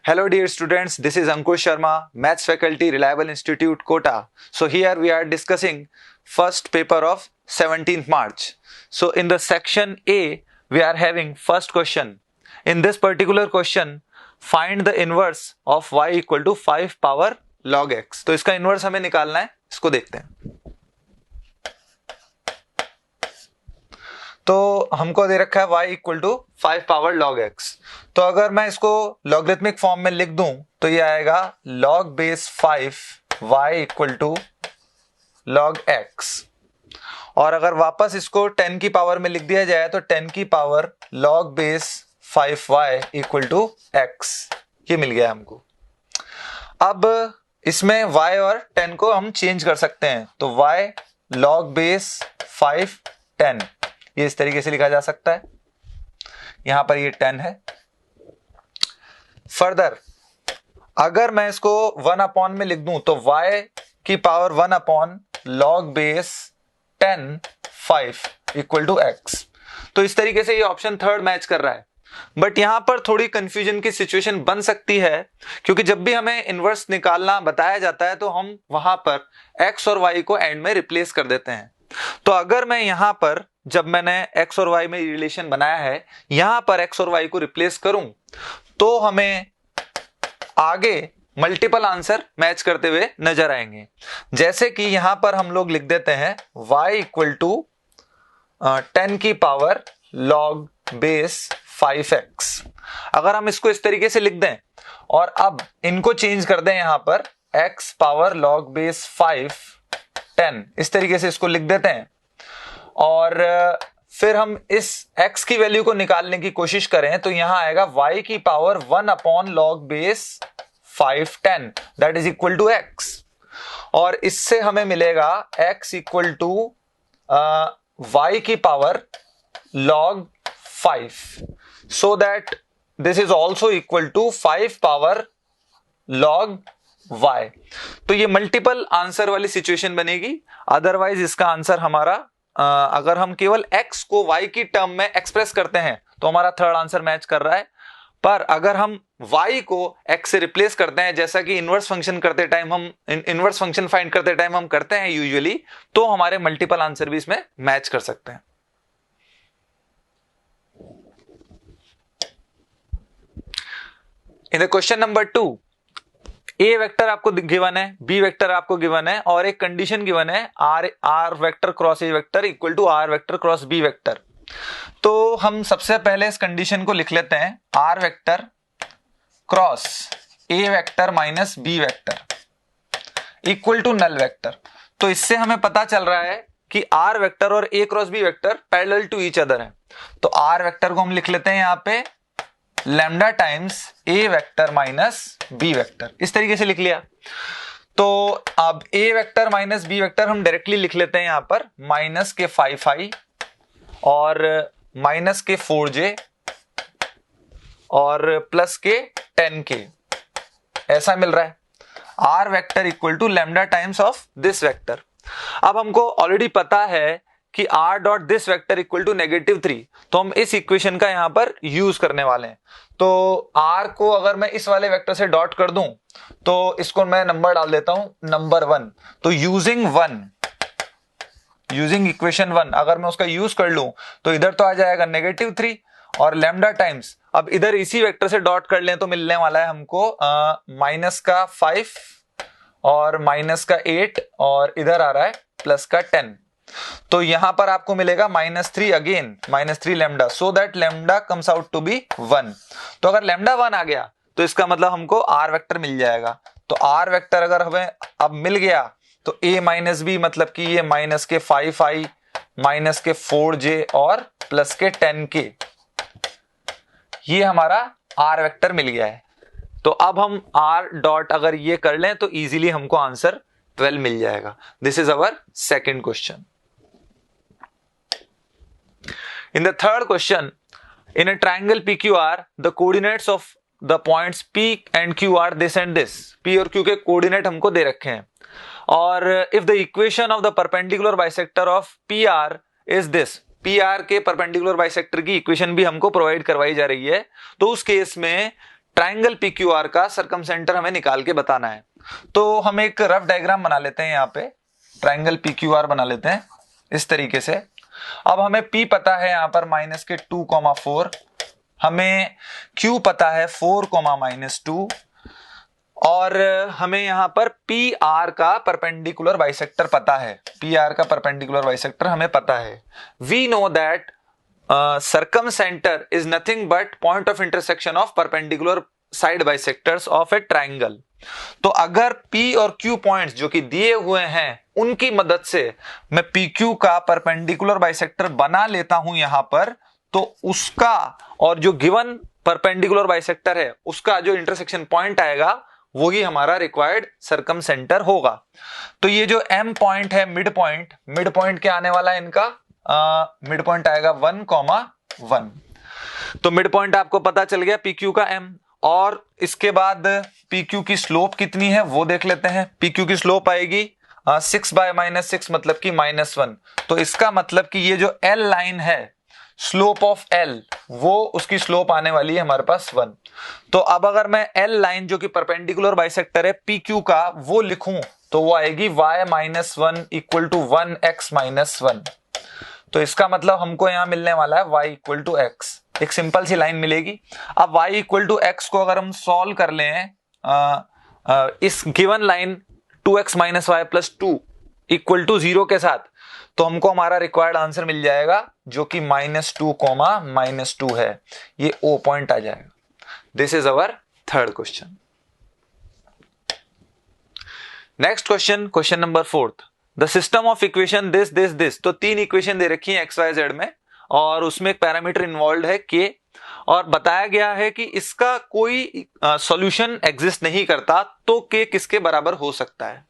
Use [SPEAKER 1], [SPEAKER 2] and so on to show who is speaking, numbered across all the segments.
[SPEAKER 1] Hello dear students, this is Ankush Sharma, Maths Faculty, Reliable Institute, Kota. So here we are discussing first paper of 17th March. So in the section A, we are having first question. In this particular question, find the inverse of y equal to 5 power log x. तो इसका inverse हमें निकालना है, इसको देखते हैं. तो हमको दे रखा है y equal to 5 power log x. तो अगर मैं इसको लॉगरिथमिक फॉर्म में लिख दूं तो ये आएगा log base 5 y equal to log x. और अगर वापस इसको 10 की पावर में लिख दिया जाए तो 10 की power log base 5y equal to x. ये मिल गया हमको. अब इसमें y और 10 को हम चेंज कर सकते हैं. तो y log बेस 5 10 ये इस तरीके से लिखा जा सकता है. यहां पर ये 10 है. फर्दर अगर मैं इसको 1 अपॉन में लिख दूं तो y की power 1 upon log base 10 5 equal to x. तो इस तरीके से ये ऑप्शन थर्ड मैच कर रहा है. बट यहां पर थोड़ी कंफ्यूजन की सिचुएशन बन सकती है, क्योंकि जब भी हमें इनवर्स निकालना बताया जाता है तो हम वहां पर x और y को एंड में रिप्लेस कर देते हैं. तो अगर मैं यहां पर जब मैंने x और y में रिलेशन बनाया है यहां पर x और y को रिप्लेस करूं तो हमें आगे मल्टीपल आंसर मैच करते हुए नजर आएंगे. जैसे कि यहां पर हम लोग लिख देते हैं y इक्वल टू 10 की पावर लॉग बेस 5x. अगर हम इसको इस तरीके से लिख दें और अब इनको चेंज कर दें यहां पर x पावर लॉग बेस 5 10 इस तरीके से इसको लिख देते हैं और फिर हम इस x की वैल्यू को निकालने की कोशिश करें तो यहां आएगा y की power 1 upon log base 5 10 that is equal to x. और इससे हमें मिलेगा x इक्वल टू y की power log 5 so that this is also equal to 5 power log y. तो ये मल्टीपल आंसर वाली सिचुएशन बनेगी. अदरवाइज इसका आंसर हमारा अगर हम केवल x को y की टर्म में एक्सप्रेस करते हैं तो हमारा थर्ड आंसर मैच कर रहा है. पर अगर हम y को x से रिप्लेस करते हैं जैसा कि इनवर्स फंक्शन करते टाइम हम इनवर्स फंक्शन फाइंड करते टाइम हम करते हैं यूजुअली, तो हमारे मल्टीपल आंसर भी इसमें मैच कर सकते हैं. In the question number 2 A vector आपको गिवन है, बी वेक्टर आपको गिवन है और एक कंडीशन गिवन है R vector cross A vector equal to R vector cross B vector. तो हम सबसे पहले इस कंडीशन को लिख लेते हैं R vector cross A vector minus B vector equal to null vector. तो इससे हमें पता चल रहा है कि आर वेक्टर और A cross B vector parallel to each other है. तो आर वेक्टर को हम लिख लेते हैं यहां पे लैम्डा टाइम्स ए वेक्टर माइनस बी वेक्टर. इस तरीके से लिख लिया. तो अब ए वेक्टर माइनस बी वेक्टर हम डायरेक्टली लिख लेते हैं यहां पर माइनस के 5i और माइनस के 4j और प्लस के 10k ऐसा मिल रहा है. R vector equal to lambda times of this vector. अब हमको ऑलरेडी पता है कि r dot this vector equal to -3, तो हम इस इक्वेशन का यहां पर यूज करने वाले हैं. तो r को अगर मैं इस वाले वेक्टर से डॉट कर दूं तो इसको मैं नंबर डाल देता हूं नंबर 1. तो यूजिंग इक्वेशन 1 अगर मैं उसका यूज कर लूं तो इधर तो आ जाएगा -3 और लैम्डा टाइम्स अब इधर इसी वेक्टर से डॉट कर लें तो मिलने वाला है हमको माइनस का 5 और माइनस का 8 और इधर आ रहा है प्लस का 10. तो यहां पर आपको मिलेगा -3 again -3 lambda so that lambda comes out to be 1. तो अगर लैम्डा 1 आ गया तो इसका मतलब हमको आर वेक्टर मिल जाएगा. तो आर वेक्टर अगर हमें अब मिल गया तो a माइनस बी मतलब कि ये माइनस के 5i माइनस के 4j और प्लस के 10k ये हमारा आर वेक्टर मिल गया है. तो अब हम आर डॉट अगर ये कर लें तो इजीली हमको आंसर 12 मिल जाएगा. This is our second question. In the third question, in a triangle PQR, the coordinates of the points P and Q are this and this. P और Q के coordinate हमको दे रखे हैं और if the equation of the perpendicular bisector of PR is this, PR के perpendicular bisector की equation भी हमको प्रोवाइड करवाई जा रही है. तो उस केस में ट्राइंगल पीक्यूआर का सरकमसेंटर हमें निकाल के बताना है। तो हम एक रफ डायग्राम बना लेते हैं, यहाँ पे ट्राइंगल पीक्यूआर बना लेते हैं इस तरीके से। अब हमें P पता है यहाँ पर -2,4, हमें Q पता है 4,-2, और हमें यहाँ पर PR का परपेंडिकुलर बाइसेक्टर पता है। PR का परपेंडिकुलर बाइसेक्टर हमें पता है। We know that circumcenter is nothing but point of intersection of perpendicular side bisectors of a triangle। तो अगर P और Q पॉइंट्स जो कि दिए हुए हैं उनकी मदद से मैं PQ का परपेंडिकुलर बाइसेक्टर बना लेता हूं यहां पर, तो उसका और जो गिवन परपेंडिकुलर बाइसेक्टर है उसका जो इंटरसेक्शन पॉइंट आएगा वही हमारा रिक्वायर्ड सरकमसेंटर होगा। तो ये जो M पॉइंट है, मिड पॉइंट क्या आने वाला है इनका, मिड पॉइंट आएगा 1,1। तो मिड पॉइंट आपको पता चल गया PQ का M। और इसके बाद PQ की स्लोप कितनी है वो देख लेते हैं। PQ की स्लोप आएगी 6/-6 मतलब कि -1। तो इसका मतलब कि ये जो L लाइन है, स्लोप ऑफ L, वो उसकी स्लोप आने वाली है हमारे पास 1। तो अब अगर मैं L लाइन जो कि परपेंडिकुलर बाइसेक्टर है PQ का वो लिखूं तो वो आएगी y-1 = 1x-1। तो इसका मतलब हमको यहां मिलने वाला है y = x, एक सिंपल सी लाइन मिलेगी। अब y = x को अगर हम सॉल्व कर लें इस गिवन लाइन 2x - y + 2 = 0 के साथ, तो हमको हमारा रिक्वायर्ड आंसर मिल जाएगा जो कि -2, है। ये O पॉइंट आ जाएगा। This is our third question. Next question number 4, the system of equation this. तो 3 इक्वेशन दे रखी है XYZ में, और उसमें एक पैरामीटर इन्वॉल्व है K, और बताया गया है कि इसका कोई सॉल्यूशन एग्जिस्ट नहीं करता, तो K किसके बराबर हो सकता है।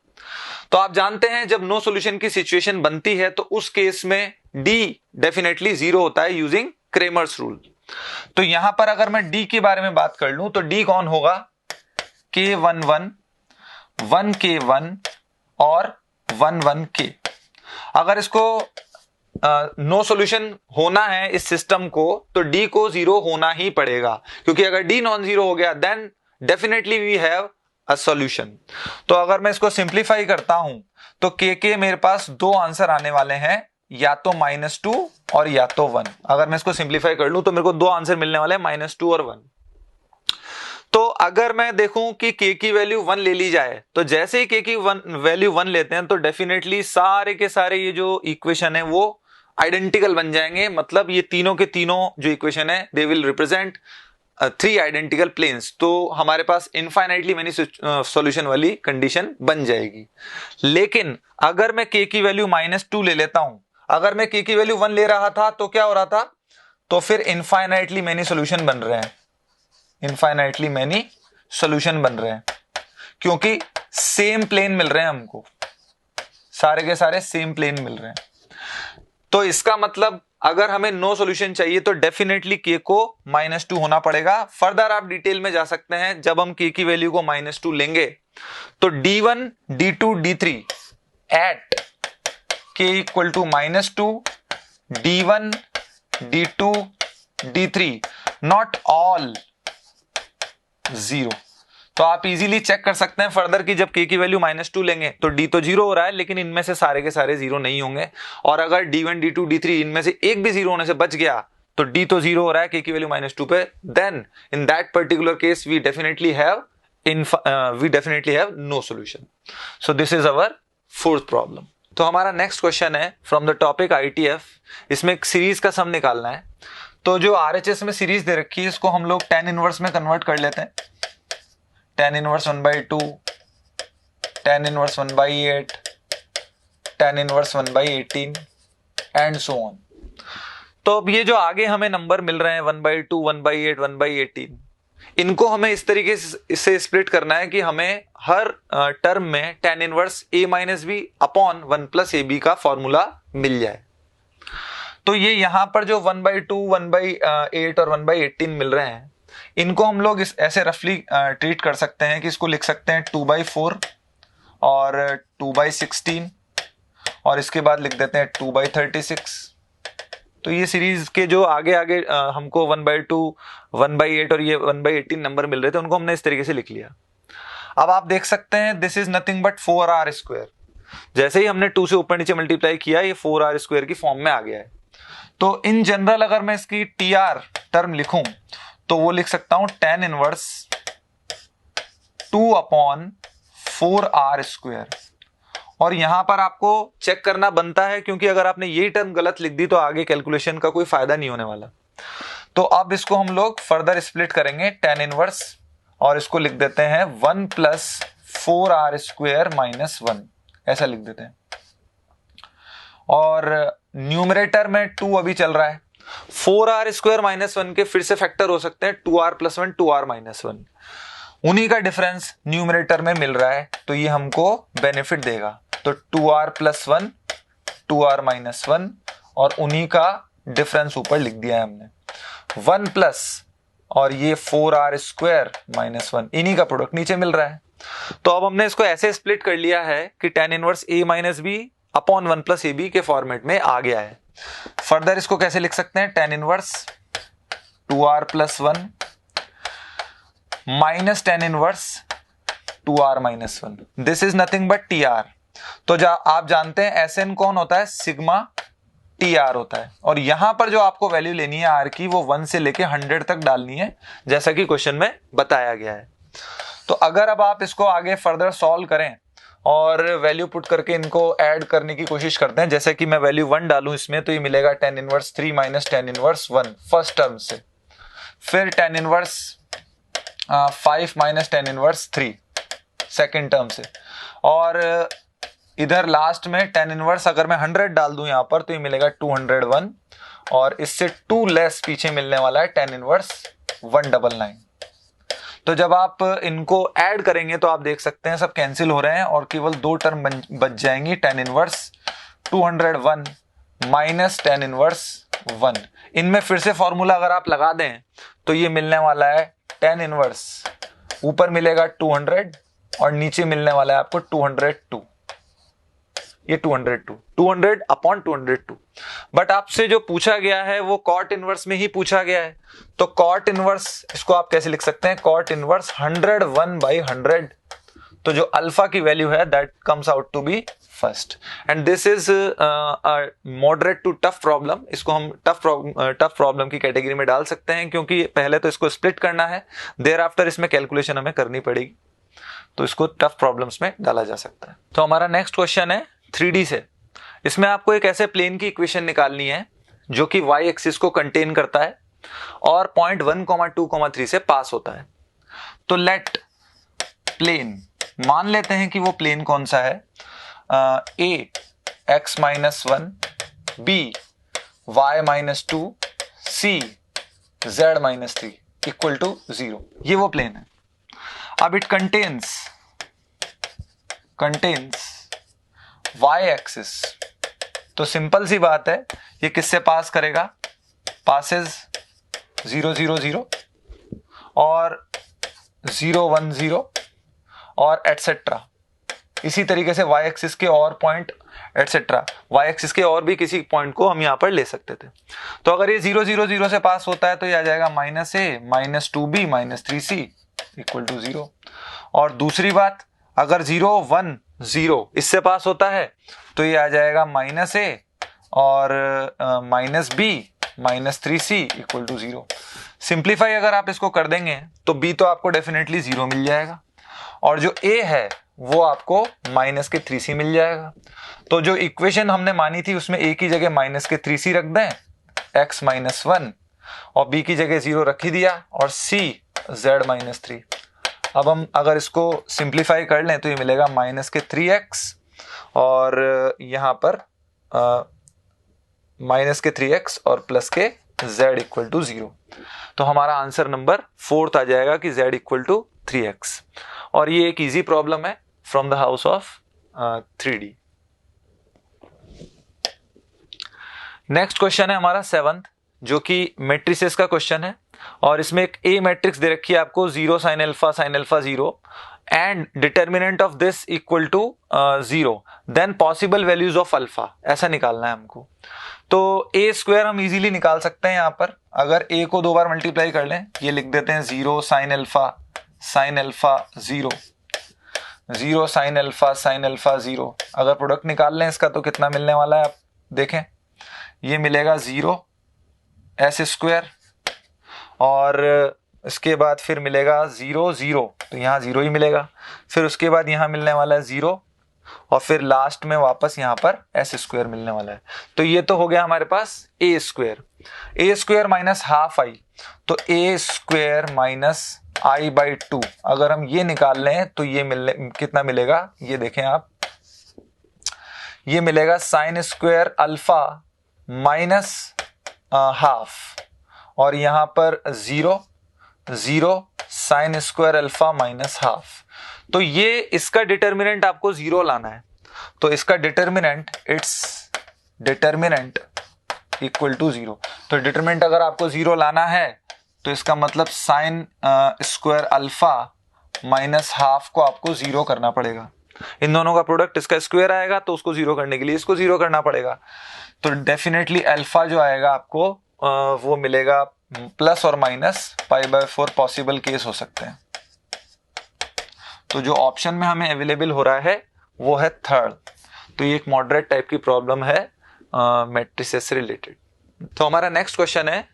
[SPEAKER 1] तो आप जानते हैं जब नो सॉल्यूशन की सिचुएशन बनती है तो उस केस में D डेफिनेटली 0 होता है यूजिंग क्रेमर्स रूल। तो यहां पर अगर मैं D के बारे में बात कर लूं तो D कौन होगा, K11, 1K1 और 1K। अगर इसको नो सॉल्यूशन होना है इस सिस्टम को तो D को 0 होना ही पड़ेगा, क्योंकि अगर D नॉन जीरो हो गया then definitely we have a solution. तो अगर मैं इसको सिंप्लीफाई करता हूं तो के मेरे पास 2 आंसर आने वाले हैं, या तो -2 और या तो 1। अगर मैं इसको सिंप्लीफाई कर लूं तो मेरे को 2 आंसर मिलने वाले हैं, -2 और 1। तो अगर मैं देखूं कि K की वैल्यू 1 ले ली जाए, तो जैसे ही K की वैल्यू 1 लेते हैं तो डेफिनेटली सारे के सारे ये जो इक्वेशन है वो आइडेंटिकल बन जाएंगे। मतलब ये तीनों के तीनों जो इक्वेशन है they will represent 3 identical planes. तो हमारे पास इनफाइनाइटली मेनी सॉल्यूशन वाली कंडीशन बन जाएगी। लेकिन अगर मैं K की वैल्यू -2 ले लेता हूं, अगर मैं K की वैल्यू 1 ले रहा था तो क्या हो रहा था, तो फिर इनफाइनाइटली मेनी सॉल्यूशन बन रहे हैं, इनफाइनाइटली मेनी सॉल्यूशन बन रहे हैं, क्योंकि सेम प्लेन मिल रहे हैं हमको, सारे के सारे सेम प्लेन मिल रहे हैं। तो इसका मतलब अगर हमें नो सॉल्यूशन चाहिए तो डेफिनेटली K को -2 होना पड़ेगा। फर्दर आप डिटेल में जा सकते हैं, जब हम K की वैल्यू को -2 लेंगे तो D1, D2, D3 eight K = -2, D1, D2, D3 not all 0। तो आप इजीली चेक कर सकते हैं फर्दर कि जब K की वैल्यू -2 लेंगे तो D तो 0 हो रहा है, लेकिन इनमें से सारे के सारे 0 नहीं होंगे। और अगर D1, D2, D3 इनमें से एक भी 0 होने से बच गया तो D तो 0 हो रहा है K की वैल्यू -2 पे, then in that particular case we definitely have no solution. So this is our 4th problem. तो हमारा नेक्स्ट क्वेश्चन है फ्रॉम द टॉपिक ITF। इसमें एक सीरीज का सम निकालना है। तो जो RHS में सीरीज दे रखी है इसको हम लोग tan इनवर्स में कन्वर्ट कर लेते हैं। tan inverse 1/2, tan inverse 1/8, tan inverse 1/18 and so on. तो अब ये जो आगे हमें नंबर मिल रहे हैं 1/2, 1/8, 1/18, इनको हमें इस तरीके से स्प्लिट करना है कि हमें हर टर्म में tan inverse a - b upon 1 + ab का फॉर्मूला मिल जाए। तो ये यहां पर जो 1/2, 1/8 और 1/18 मिल रहे हैं, इनको हम लोग ऐसे रफली ट्रीट कर सकते हैं कि इसको लिख सकते हैं 2/4 और 2/16, और इसके बाद लिख देते हैं 2/36। तो ये सीरीज के जो आगे आगे हमको 1/2, 1/8 और ये 1/18 नंबर मिल रहे थे, उनको हमने इस तरीके से लिख लिया। अब आप देख सकते हैं this is nothing but 4r²। जैसे ही हमने 2 से ऊपर नीचे मल्टीप्लाई किया, ये 4r² की फॉर्म में आ गया है। तो इन जनरल अगर मैं इसकी TR टर्म लिखूं तो वो लिख सकता हूं tan इनवर्स 2/4r²। और यहां पर आपको चेक करना बनता है, क्योंकि अगर आपने ये टर्म गलत लिख दी तो आगे कैलकुलेशन का कोई फायदा नहीं होने वाला। तो अब इसको हम लोग फर्दर स्प्लिट करेंगे, tan इनवर्स, और इसको लिख देते हैं 1 + 4r² - 1, ऐसा लिख देते हैं। और न्यूमरेटर में 2 अभी चल रहा है, 4r² - 1 के फिर से फैक्टर हो सकते हैं 2r + 1, 2r - 1, उन्हीं का डिफरेंस न्यूमरेटर में मिल रहा है, तो ये हमको बेनिफिट देगा। तो 2r + 1, 2r - 1, और उन्हीं का डिफरेंस ऊपर लिख दिया है हमने, 1 प्लस और ये 4r² - 1, इन्हीं का प्रोडक्ट नीचे मिल रहा है। तो अब हमने इसको ऐसे स्प्लिट कर लिया है कि tan inverse a - b upon 1 + ab के फॉर्मेट में आ गया है। फर्दर इसको कैसे लिख सकते हैं, tan inverse 2r + 1 minus tan inverse 2r - 1, this is nothing but TR। तो आप जानते हैं SN कौन होता है, सिग्मा TR होता है। और यहां पर जो आपको वैल्यू लेनी है R की, वो 1 से लेके 100 तक डालनी है, जैसा कि क्वेश्चन में बताया गया है। तो अगर अब आप इसको आगे फर्दर सॉल्व करें और वैल्यू पुट करके इनको ऐड करने की कोशिश करते हैं, जैसे कि मैं वैल्यू 1 डालूं इसमें, तो ये मिलेगा tan inverse 3 - tan inverse 1 first term से, फिर tan inverse 5 - tan inverse 3 second term से, और इधर लास्ट में tan इनवर्स अगर मैं 100 डाल दूं यहां पर, तो ये मिलेगा 201, और इससे 2 लेस पीछे मिलने वाला है tan इनवर्स 199। तो जब आप इनको ऐड करेंगे तो आप देख सकते हैं सब कैंसिल हो रहे हैं और केवल 2 टर्म बच जाएंगी, tan inverse 201 minus tan inverse 1। इनमें फिर से फॉर्मूला अगर आप लगा दें तो ये मिलने वाला है tan इनवर्स, ऊपर मिलेगा 200 और नीचे मिलने वाला है आपको 202, ये 200 अपॉन 202। बट आपसे जो पूछा गया है वो cot इनवर्स में ही पूछा गया है, तो cot इनवर्स इसको आप कैसे लिख सकते हैं, cot इनवर्स 101/100। तो जो अल्फा की वैल्यू है that comes out to be first, and this is moderate to tough problem. इसको हम टफ प्रॉब्लम की कैटेगरी में डाल सकते हैं, क्योंकि पहले तो इसको स्प्लिट करना है, देयर आफ्टर इसमें कैलकुलेशन हमें करनी पड़ेगी, तो इसको टफ प्रॉब्लम्स में डाला जा सकता है। तो हमारा नेक्स्ट क्वेश्चन है 3D से। इसमें आपको एक ऐसे प्लेन की इक्वेशन निकालनी है जो कि y एक्सिस को कंटेन करता है और पॉइंट 1, 2, 3 से पास होता है। तो लेट प्लेन, मान लेते हैं कि वो प्लेन कौन सा है, a x - 1, b y - 2, c z - 3 equal to 0, ये वो प्लेन है। अब इट कंटेन्स y एक्सिस, तो सिंपल सी बात है, ये किससे पास करेगा, पासेस 0, 0, 0 और 0, 1, 0 और एटसेट्रा। इसी तरीके से y एक्सिस के और पॉइंट एटसेट्रा, y एक्सिस के और भी किसी पॉइंट को हम यहां पर ले सकते थे। तो अगर ये 0, 0, 0 से पास होता है तो ये आ जाएगा -a - 2b - 3c equal to 0। और दूसरी बात, अगर 0, 1, 0 इससे पास होता है तो ये आ जाएगा -a और -b - 3c equal to 0। Simplify अगर आप इसको कर देंगे तो b तो आपको डेफिनेटली 0 मिल जाएगा, और जो a है वो आपको -3c मिल जाएगा। तो जो इक्वेशन हमने मानी थी उसमें a की जगह -3c रख दें, x - 1, और b की जगह 0 रख ही दिया, और c z - 3। अब हम अगर इसको सिंप्लीफाई कर लें तो ये मिलेगा -3x और यहाँ पर -3x और +z इक्वल टू 0। तो हमारा आंसर नंबर 4 आ जाएगा कि z इक्वल टू 3x। और ये एक इजी प्रॉब्लम है from the house of 3D। Next question है हमारा 7th, जो कि मैट्रिसेस का क्वेश्चन है, और इसमें एक A मैट्रिक्स दे रखी है आपको 0 sin alpha 0 and determinant of this equal to 0, then possible values of alpha, ऐसा निकालना है हमको। तो ए स्क्वायर हम इजीली निकाल सकते हैं यहाँ पर। अगर ए को 2 बार मल्टीप्लाई कर लें, ये लिख देते हैं 0 साइन अल्फा 0, 0 साइन अल्फा 0। अगर प्रोडक्ट निकाल लें इसका तो कितना मिलने वाला है आप देखें, ये मिलेगा 0 एस स्क्वायर, और इसके बाद फिर मिलेगा 0 0, तो यहाँ 0 ही मिलेगा। फिर उसके बाद यहाँ मिलने वाला है 0, और फिर लास्ट में वापस यहाँ पर एस स्क्वायर मिलने वाला है। तो ये तो हो गया हमारे पास ए स्क्वायर माइनस हाफ आई, तो ए स्क्वायर माइनस आई बाई 2। अगर हम ये निकाल लें तो ये कितना मिलेगा, ये देखें आप, ये मिलेगा sine square alpha minus half, और यहां पर 0 sine square alpha minus half. तो ये इसका डिटर्मिनेंट आपको 0 लाना है, तो इसका डिटर्मिनेंट इक्वल टू 0। तो डिटर्मिनेंट अगर आपको 0 लाना है तो इसका मतलब sine square alpha minus half को आपको 0 करना पड़ेगा। इन दोनों का प्रोडक्ट इसका स्क्वायर आएगा, तो उसको 0 करने के लिए इसको 0 करना पड़ेगा। तो डेफिनेटली अल्फा जो आएगा आपको वो मिलेगा प्लस और माइनस π/4 पॉसिबल केस हो सकते हैं। तो जो ऑप्शन में हमें अवेलेबल हो रहा है वो है थर्ड। तो ये एक मॉडरेट टाइप की प्रॉब्लम है मैट्रिसेस से रिलेटेड। तो हमारा नेक्स्ट क्वेश्चन है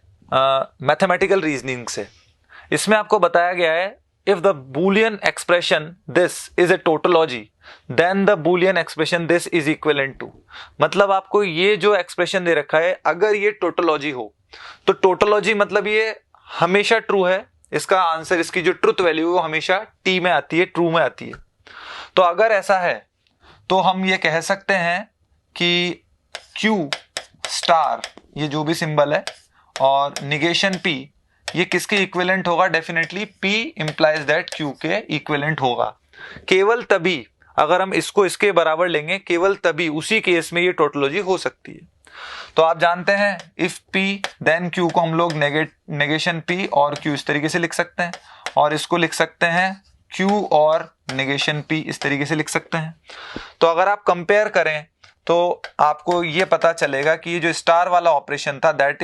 [SPEAKER 1] मैथमेटिकल रीजनिंग से। इसमें आपको बताया गया है if the Boolean expression this is a tautology then the Boolean expression this is equivalent to. मतलब आपको ये जो एक्सप्रेशन दे रखा है अगर ये टोटोलॉजी हो तो टोटोलॉजी मतलब ये हमेशा ट्रू है, इसका आंसर, इसकी जो ट्रुथ वैल्यू वो हमेशा टी में आती है, ट्रू में आती है। तो अगर ऐसा है तो हम ये कह सकते हैं कि क्यू स्टार, ये जो भी सिंबल है, और निगेशन पी, ये किसके इक्विवेलेंट होगा, definitely P implies that Q के इक्विवेलेंट होगा। केवल तभी अगर हम इसको इसके बराबर लेंगे, केवल तभी उसी केस में ये टोटोलॉजी हो सकती है। तो आप जानते हैं इफ P देन Q को हम लोग नेगेशन P और Q इस तरीके से लिख सकते हैं, और इसको लिख सकते हैं Q और नेगेशन P इस तरीके से लिख सकते हैं। तो अगर आप कंपेयर करें तो आपको ये पता चलेगा कि ये जो स्टार वाला ऑपरेशन था दैट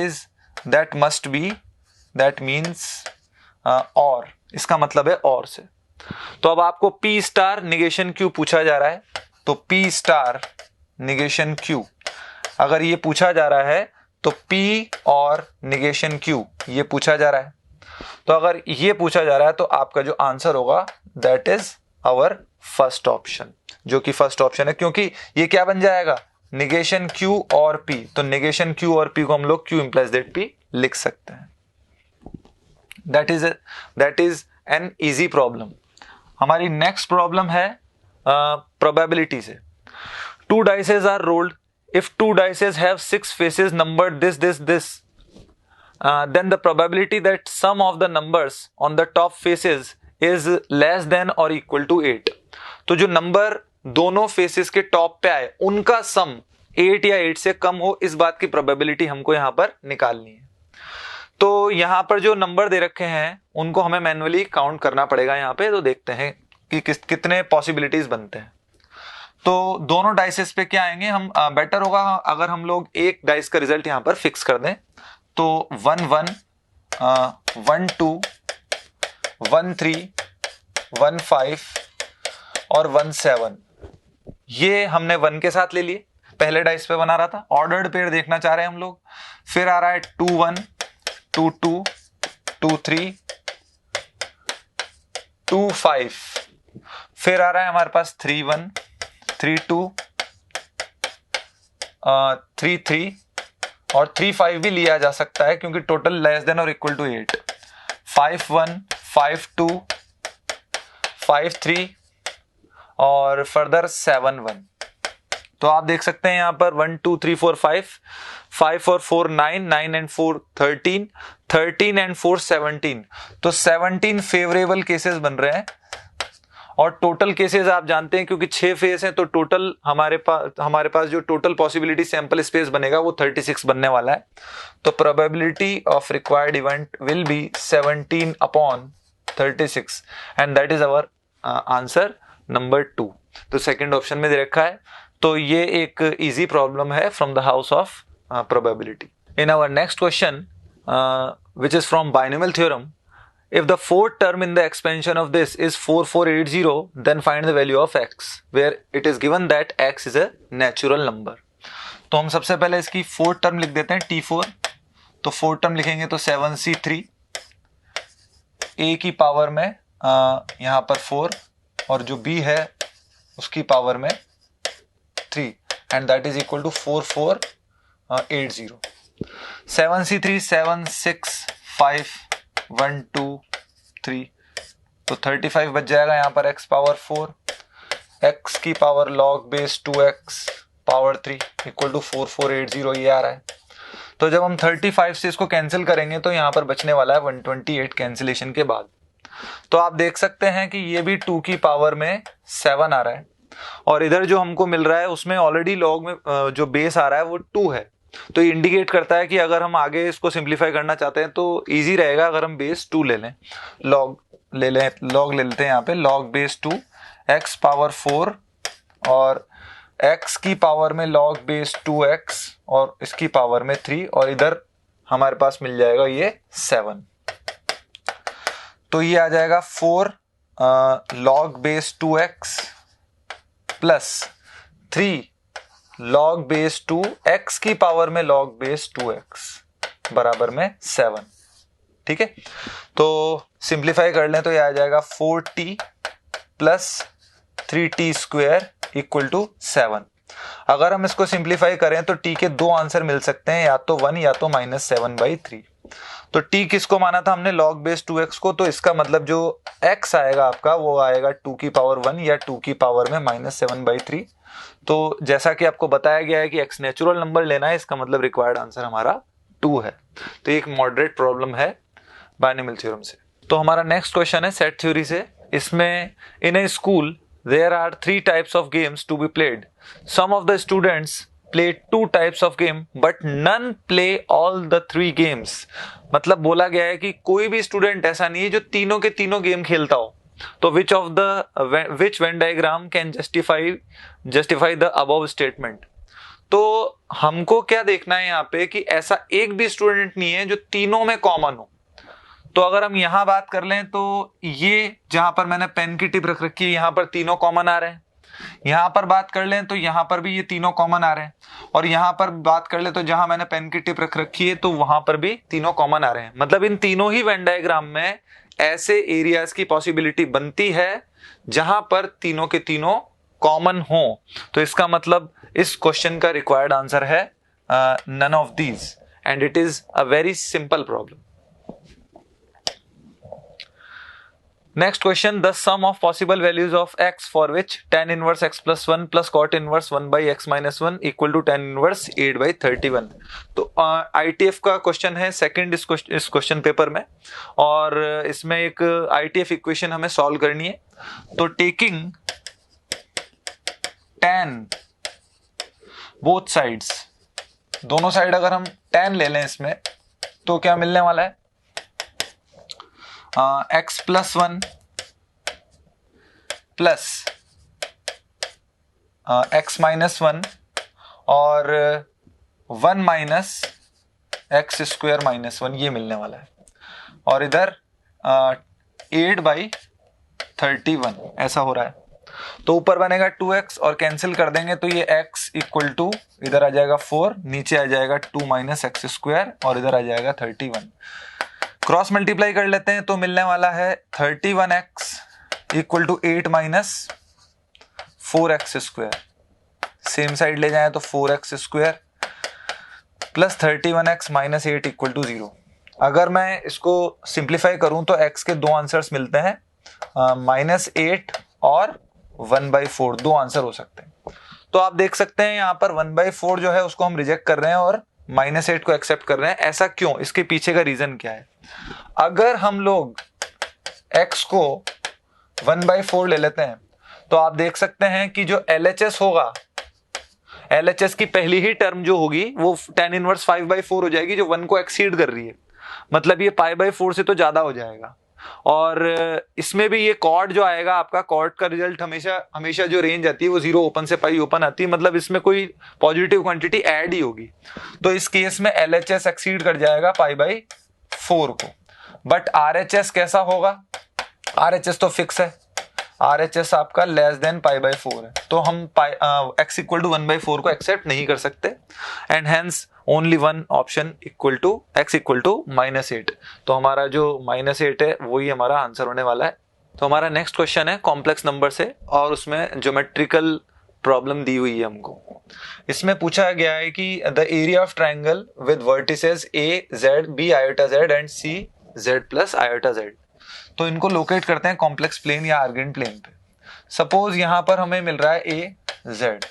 [SPEAKER 1] मीन्स और, इसका मतलब है और से। तो अब आपको P स्टार निगेशन Q पूछा जा रहा है, तो P स्टार निगेशन Q अगर ये पूछा जा रहा है तो P और निगेशन Q ये पूछा जा रहा है। तो अगर ये पूछा जा रहा है तो आपका जो आंसर होगा that is our first option, जो कि फर्स्ट ऑप्शन है, क्योंकि ये क्या बन जाएगा, निगेशन Q और P। तो निगेशन Q और P को हम लोग Q implies that P लिख सकते हैं। That is an easy problem. हमारी नेक्स्ट प्रॉब्लम है प्रोबेबिलिटी से। 2 dices are rolled. If 2 dices have 6 faces numbered this, then the probability that sum of the numbers on the top faces is less than or equal to 8. तो जो number दोनों faces के top पे आए उनका सम 8 या 8 से कम हो, इस बात की प्रोबेबिलिटी हमको यहां पर निकालनी है। तो यहां पर जो नंबर दे रखे हैं उनको हमें मैन्युअली काउंट करना पड़ेगा यहाँ पे। तो देखते हैं कि कितने पॉसिबिलिटीज बनते हैं। तो दोनों डाइसेस पे क्या आएंगे हम, बेटर होगा अगर हम लोग एक डाइस का रिजल्ट यहां पर फिक्स कर दें। तो 1 1 1 2 1 3 1 5 और 1 7, ये हमने 1 के साथ ले लिए, पहले डाइस पे बना रहा था। ऑर्डर्ड पेयर देखना चाह रहे हैं हम लोग। फिर आ रहा है 2 1 2 2 2 3 2 5, फिर आ रहा है हमारे पास 3 1 3 2 3 3 और 3 5 भी लिया जा सकता है क्योंकि टोटल लेस देन और इक्वल टू 8। 5 1 5 2 5 3 और फर्दर 7 1। तो आप देख सकते हैं यहां पर 1 2 3 4 5 और 4 9 9 एंड 4 13 13 एंड 4 17। तो 17 फेवरेबल केसेस बन रहे हैं। और टोटल केसेस आप जानते हैं क्योंकि 6 फेस हैं तो टोटल हमारे पास जो टोटल पॉसिबिलिटी सैंपल स्पेस बनेगा वो 36 बनने वाला है। तो probability of required event will be 17/36 and that is our answer number 2। तो सेकंड ऑप्शन में दे रखा है। तो ये एक इजी प्रॉब्लम है from the house of probability. In our next question, which is from binomial theorem, if the fourth term in the expansion of this is 4480, then find the value of x, where it is given that x is a natural number. तो हम सबसे पहले इसकी fourth term लिख देते हैं t4. तो fourth term लिखेंगे तो 7c3 a की पावर में यहाँ पर 4 और जो b है उसकी पावर में 3 and that is equal to 4480. 7c3 7 6 5 1 2 3 तो 35 बच जाएगा यहाँ पर x पावर 4, x की power log base 2x power 3 equal to 4480 ये आ रहा है. तो जब हम 35 से इसको कैंसिल करेंगे तो यहाँ पर बचने वाला है 128 कैंसिलेशन के बाद. तो आप देख सकते हैं कि ये भी 2 की पावर में 7 आ रहा है और इधर जो हमको मिल रहा है उसमें ऑलरेडी लॉग में जो बेस आ रहा है वो 2 है. तो ये इंडिकेट करता है कि अगर हम आगे इसको सिंप्लीफाई करना चाहते हैं तो इजी रहेगा अगर हम बेस 2 ले लें. लॉग ले लेते हैं यहाँ पे लॉग बेस 2 x पावर 4 और x की पावर में log बेस 2x और इसकी पावर में 3 और इधर हमारे पास मिल जाएगा ये 7. तो ये आ जाएगा 4 log base 2x plus 3 log base 2 x की पावर में log बेस 2x बराबर में 7. ठीक है, तो सिंप्लीफाई कर लें तो ये आ जाएगा 4t plus 3t square equal to 7. अगर हम इसको सिंप्लीफाई करें तो t के दो आंसर मिल सकते हैं, या तो 1 या तो -7/3. तो t किसको माना था हमने log बेस 2x को, तो इसका मतलब जो x आएगा आपका वो आएगा 2 की पावर 1 या 2 की पावर में -7/3. तो जैसा कि आपको बताया गया है कि x नेचुरल नंबर लेना है, इसका मतलब रिक्वायर्ड आंसर हमारा 2 है. तो एक मॉडरेट प्रॉब्लम है बायनॉमियल थ्योरम से. तो हमारा नेक्स्ट क्वेश्चन है सेट थ्योरी से. इसमें इन ए school there are 3 types of games to be played. Some of the students play 2 types of game but none play all the 3 games. मतलब बोला गया है कि कोई भी स्टूडेंट ऐसा नहीं है जो तीनों के तीनों गेम खेलता हो. तो which Venn diagram can justify the above statement. तो हमको क्या देखना है यहाँ पे कि ऐसा एक भी स्टूडेंट नहीं है जो तीनों में कॉमन हो. तो अगर हम यहां बात कर लें तो ये जहां पर मैंने पेन की टिप रख रखी है यहां पर तीनों कॉमन आ रहे हैं. यहां पर बात कर लें तो यहां पर भी ये तीनों कॉमन आ रहे हैं और यहां पर बात कर ले तो जहां मैंने पेन की टिप रख रखी है तो वहां पर भी तीनों कॉमन आ रहे हैं. मतलब इन तीनों ही वेन डायग्राम में ऐसे एरियाज की पॉसिबिलिटी बनती है जहां पर तीनों के तीनों कॉमन हो. तो इसका मतलब इस क्वेश्चन का रिक्वायर्ड आंसर है none of these and it is a very simple problem. Next question, the sum of possible values of x for which tan inverse x plus 1 plus cot inverse 1 by x minus 1 equal to tan inverse 8 by 31. तो ITF का question है second इस question paper में और इसमें एक ITF equation हमें solve करनी है. तो टेकिंग tan बोथ साइड्स, दोनों साइड अगर हम tan ले लें इसमें तो क्या मिलने वाला है x plus 1 plus x minus 1 और 1 माइनस एक्स स्क्वायर माइनस 1 ये मिलने वाला है. और इधर 8/31 ऐसा हो रहा है. तो ऊपर बनेगा 2x और कैंसिल कर देंगे तो ये x इक्वल टू इधर आ जाएगा 4, नीचे आ जाएगा 2 माइनस एक्स स्क्वायर और इधर आ जाएगा 31. क्रॉस मल्टीप्लाई कर लेते हैं तो मिलने वाला है 31x equal to 8 minus 4x square. Same side ले जाएं तो 4x square plus 31x minus 8 equal to 0. अगर मैं इसको सिंप्लीफाई करूं तो x के दो आंसर्स मिलते हैं, -8 और 1/4 दो आंसर हो सकते हैं. तो आप देख सकते हैं यहाँ पर 1/4 जो है उसको हम रिजेक्ट कर रहे हैं और -8 को एक्सेप्ट कर रहे हैं. ऐसा क्यों, इसके पीछे का रीजन क्या है? अगर हम लोग x को 1/4 ले लेते हैं तो आप देख सकते हैं कि जो LHS होगा, LHS की पहली ही टर्म जो होगी वो tan इनवर्स 5/4 हो जाएगी जो 1 को एक्सीड कर रही है. मतलब ये π/4 से तो ज्यादा हो जाएगा. और इसमें भी ये कॉर्ड जो आएगा आपका, कॉर्ड का रिजल्ट हमेशा जो रेंज आती है वो 0 ओपन से पाई ओपन आती है, मतलब इसमें कोई पॉजिटिव क्वांटिटी ऐड ही होगी। तो इस केस में LHS एक्सीड कर जाएगा π/4 को। बट RHS कैसा होगा? RHS तो फिक्स है, RHS आपका लेस देन π/4 है, तो हम x इक्वल टू 1/4 को एक्सेप्ट नहीं कर सकते, and hence only one option equal to x equal to -8। तो हमारा जो -8 है वही हमारा आंसर होने वाला है। तो हमारा नेक्स्ट क्वेश्चन है कॉम्प्लेक्स नंबर से, और उसमें ज्योमेट्रिकल प्रॉब्लम दी हुई है हमको। इसमें पूछा गया है कि the area of triangle with vertices a z b iota z and c z plus iota z। तो इनको लोकेट करते हैं कॉम्प्लेक्स प्लेन या आर्गेंट प्लेन पे। सपोज यहां पर हमें मिल रहा है a z,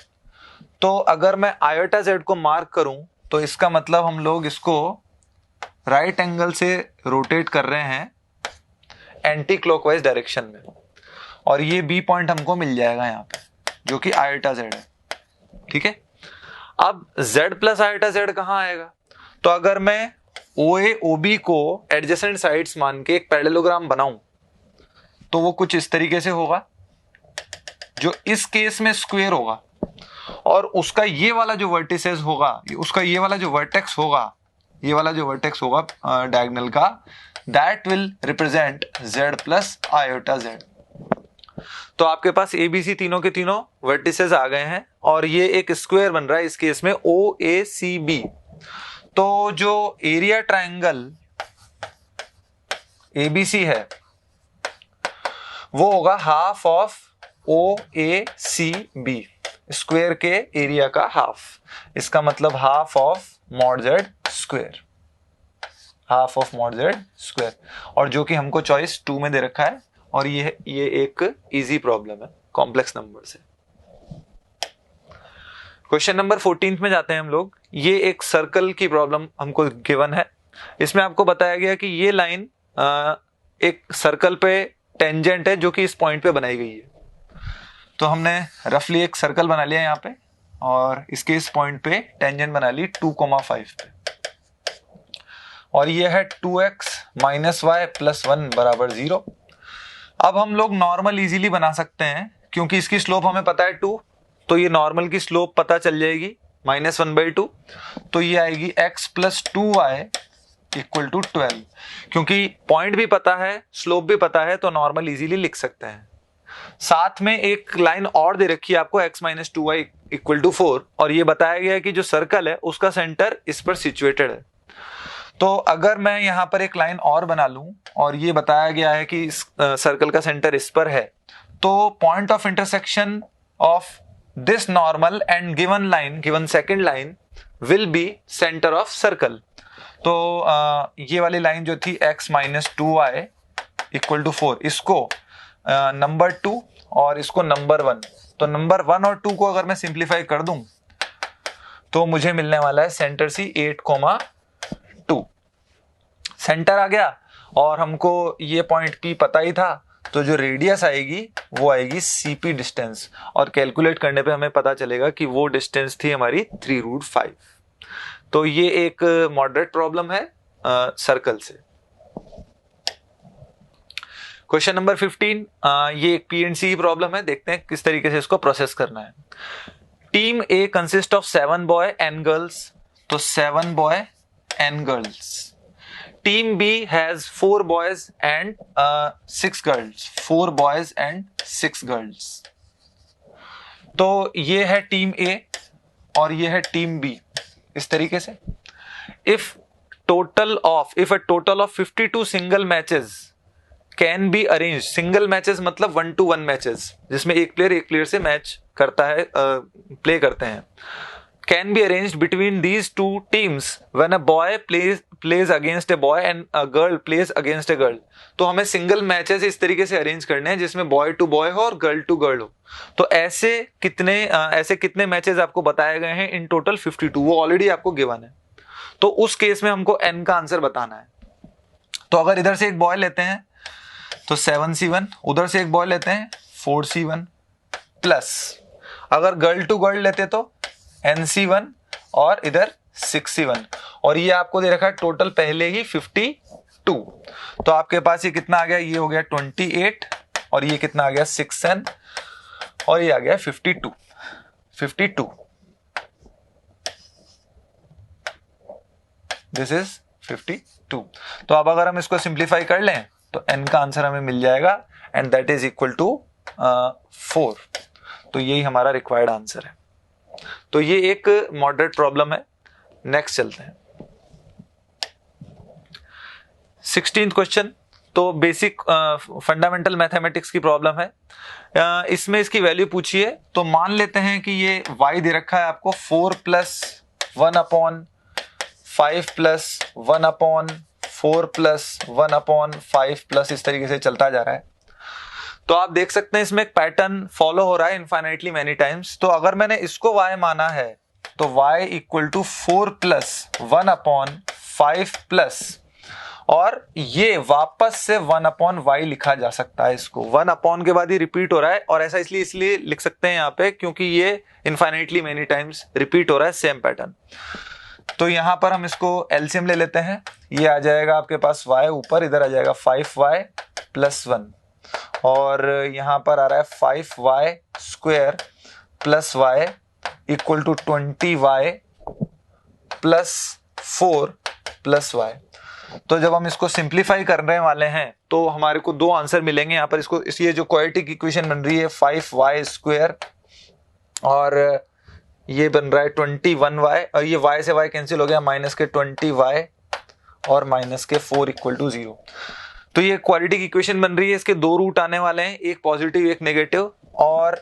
[SPEAKER 1] तो अगर मैं iota z को मार्क करूं तो इसका मतलब हम लोग इसको राइट एंगल से रोटेट कर रहे हैं एंटी क्लॉकवाइज डायरेक्शन में, और ये बी पॉइंट हमको मिल जाएगा यहाँ पे जो कि iota z है। ठीक है, अब z प्लस iota z कहाँ आएगा? तो अगर मैं OA OB को एडजेसेंट साइड्स मान के एक पैरेललोग्राम बनाऊं तो वो कुछ इस तरीके से होगा, जो इस केस में स्क्वायर होगा, और उसका ये वाला जो वर्टिसेस होगा, उसका ये वाला जो वर्टेक्स होगा, ये वाला जो वर्टेक्स होगा डायगोनल का, that will represent z plus iota z। तो आपके पास ABC तीनों के तीनों वर्टिसेस आ गए हैं, और ये एक स्क्वायर बन रहा है इस केस में OACB। तो जो एरिया ट्रायंगल ABC है वो होगा हाफ ऑफ OACB, स्क्वायर के एरिया का हाफ। इसका मतलब half of mod z square, half of mod z square, और जो कि हमको चॉइस 2 में दे रखा है, और ये एक इजी प्रॉब्लम है कॉम्प्लेक्स नंबर से। क्वेश्चन नंबर 14 में जाते हैं हम लोग। ये एक सर्कल की प्रॉब्लम हमको गिवन है। इसमें आपको बताया गया कि ये लाइन एक सर्कल पे टेंजेंट है जो कि इस पॉइंट पे बनाई गई है। तो हमने रफली एक सर्कल बना लिया यहाँ पे, और इसके इस पॉइंट पे टेंजेंट बना ली 2,5 पे, और ये है 2x माइनस y प्लस 1 बराबर 0। अब हम लोग नॉर्मल इजीली बना सकते हैं, क्योंकि इसकी स्लोप हमें पता है 2, तो ये नॉर्मल की स्लोप पता चल जाएगी -1/2, तो ये आएगी x plus 2y equal to 12। क्योंकि पॉइंट भी पता है, स्लोप भी पता है, तो नॉर्मल इजीली लिख सकते हैं। साथ में एक लाइन और दे रखी है आपको, x minus 2y equal to 4, और ये बताया गया है कि जो सर्कल है उसका सेंटर इस पर सिचुएटेड है। तो अगर मैं यहाँ पर एक लाइन और बना लूं, और ये बताया गया है कि इस सर्कल का सेंटर इस पर है, तो point of intersection of this normal and given second line will be centre of circle. तो ये वाली लाइन जो थी x minus 2y equal to 4, इसको नंबर 2 और इसको नंबर 1, तो नंबर 1 और 2 को अगर मैं सिंप्लीफाई कर दूं तो मुझे मिलने वाला है सेंटर C 8,2। सेंटर आ गया, और हमको ये पॉइंट P पता ही था, तो जो रेडियस आएगी वो आएगी CP डिस्टेंस, और कैलकुलेट करने पे हमें पता चलेगा कि वो डिस्टेंस थी हमारी 3√5। तो ये एक मॉडरेट प्रॉब्लम है सर्कल से। क्वेश्चन नंबर 15, ये एक PNC प्रॉब्लम है, देखते हैं किस तरीके से इसको प्रोसेस करना है। Team A consist of 7 boy and girls, तो 7 boy and girls. Team B has 4 boys and 6 girls, 4 boys and 6 girls। तो ये है टीम A और ये है टीम B, इस तरीके से। If a total of 52 single matches can be arranged, single matches मतलब 1-to-1 मैचेस, जिसमें एक प्लेयर से मैच करता है, प्ले करते हैं, can be arranged between these two teams when a boy plays against a boy and a girl plays against a girl। तो हमें सिंगल मैचेस इस तरीके से अरेंज करने हैं जिसमें बॉय टू बॉय हो और गर्ल टू गर्ल हो। तो ऐसे कितने मैचेस आपको बताए गए हैं? इन टोटल 52, वो ऑलरेडी आपको गिवन है। तो उस केस में हमको n का आंसर बताना है। तो अगर इधर से एक बॉय लेते हैं तो 7C1, उधर से एक बॉय लेते हैं 4C1, प्लस अगर गर्ल टू गर्ल लेते तो NC1 और इधर 61 और ये आपको दे रखा है टोटल पहले ही 52। तो आपके पास ये कितना आ गया, ये हो गया 28 और ये कितना आ गया 6n और ये आ गया 52। This is 52। तो अब अगर हम इसको सिंप्लीफाई कर लें तो n का आंसर हमें मिल जाएगा and that is equal to 4। तो यही हमारा रिक्वायर्ड आंसर है। तो ये एक मॉडरेट प्रॉब्लम है। नेक्स्ट चलते हैं 16th क्वेश्चन। तो बेसिक फंडामेंटल मैथमेटिक्स की प्रॉब्लम है। इसमें इसकी वैल्यू पूछी है। तो मान लेते हैं कि ये y दे रखा है आपको 4 plus 1 upon 5 plus 1 upon 4 plus 1 upon 5 plus इस तरीके से चलता जा रहा है। तो आप देख सकते हैं इसमें एक पैटर्न फॉलो हो रहा है इनफाइनाइटली मैनी टाइम्स। तो अगर मैंने इसको y माना है तो y equal to 4 plus 1 upon 5 plus और ये वापस से 1 अपॉन y लिखा जा सकता है। इसको 1 अपॉन के बाद ही रिपीट हो रहा है और ऐसा इसलिए लिख सकते हैं यहाँ पे क्योंकि ये इनफाइनाइटली मेनी टाइम्स रिपीट हो रहा है सेम पैटर्न। तो यहां पर हम इसको एलसीएम ले लेते हैं। ये आ जाएगा आपके पास y ऊपर, इधर आ जाएगा 5y प्लस 1 और यहां पर आ रहा है 5y square plus y equal to 20y plus 4 plus y। तो जब हम इसको सिंप्लीफाई करने वाले हैं तो हमारे को दो आंसर मिलेंगे यहाँ पर। इसको ये जो क्वाड्रेटिक इक्वेशन बन रही है 5y स्क्वायर और ये बन रहा है 21y और ये y से y कैंसिल हो गया माइनस के 20y और माइनस के 4 इक्वल टू 0। तो ये क्वाड्रेटिक इक्वेशन बन रही है। इसके दो रूट आने वाले हैं, एक पॉजिटिव एक नेगेटिव, और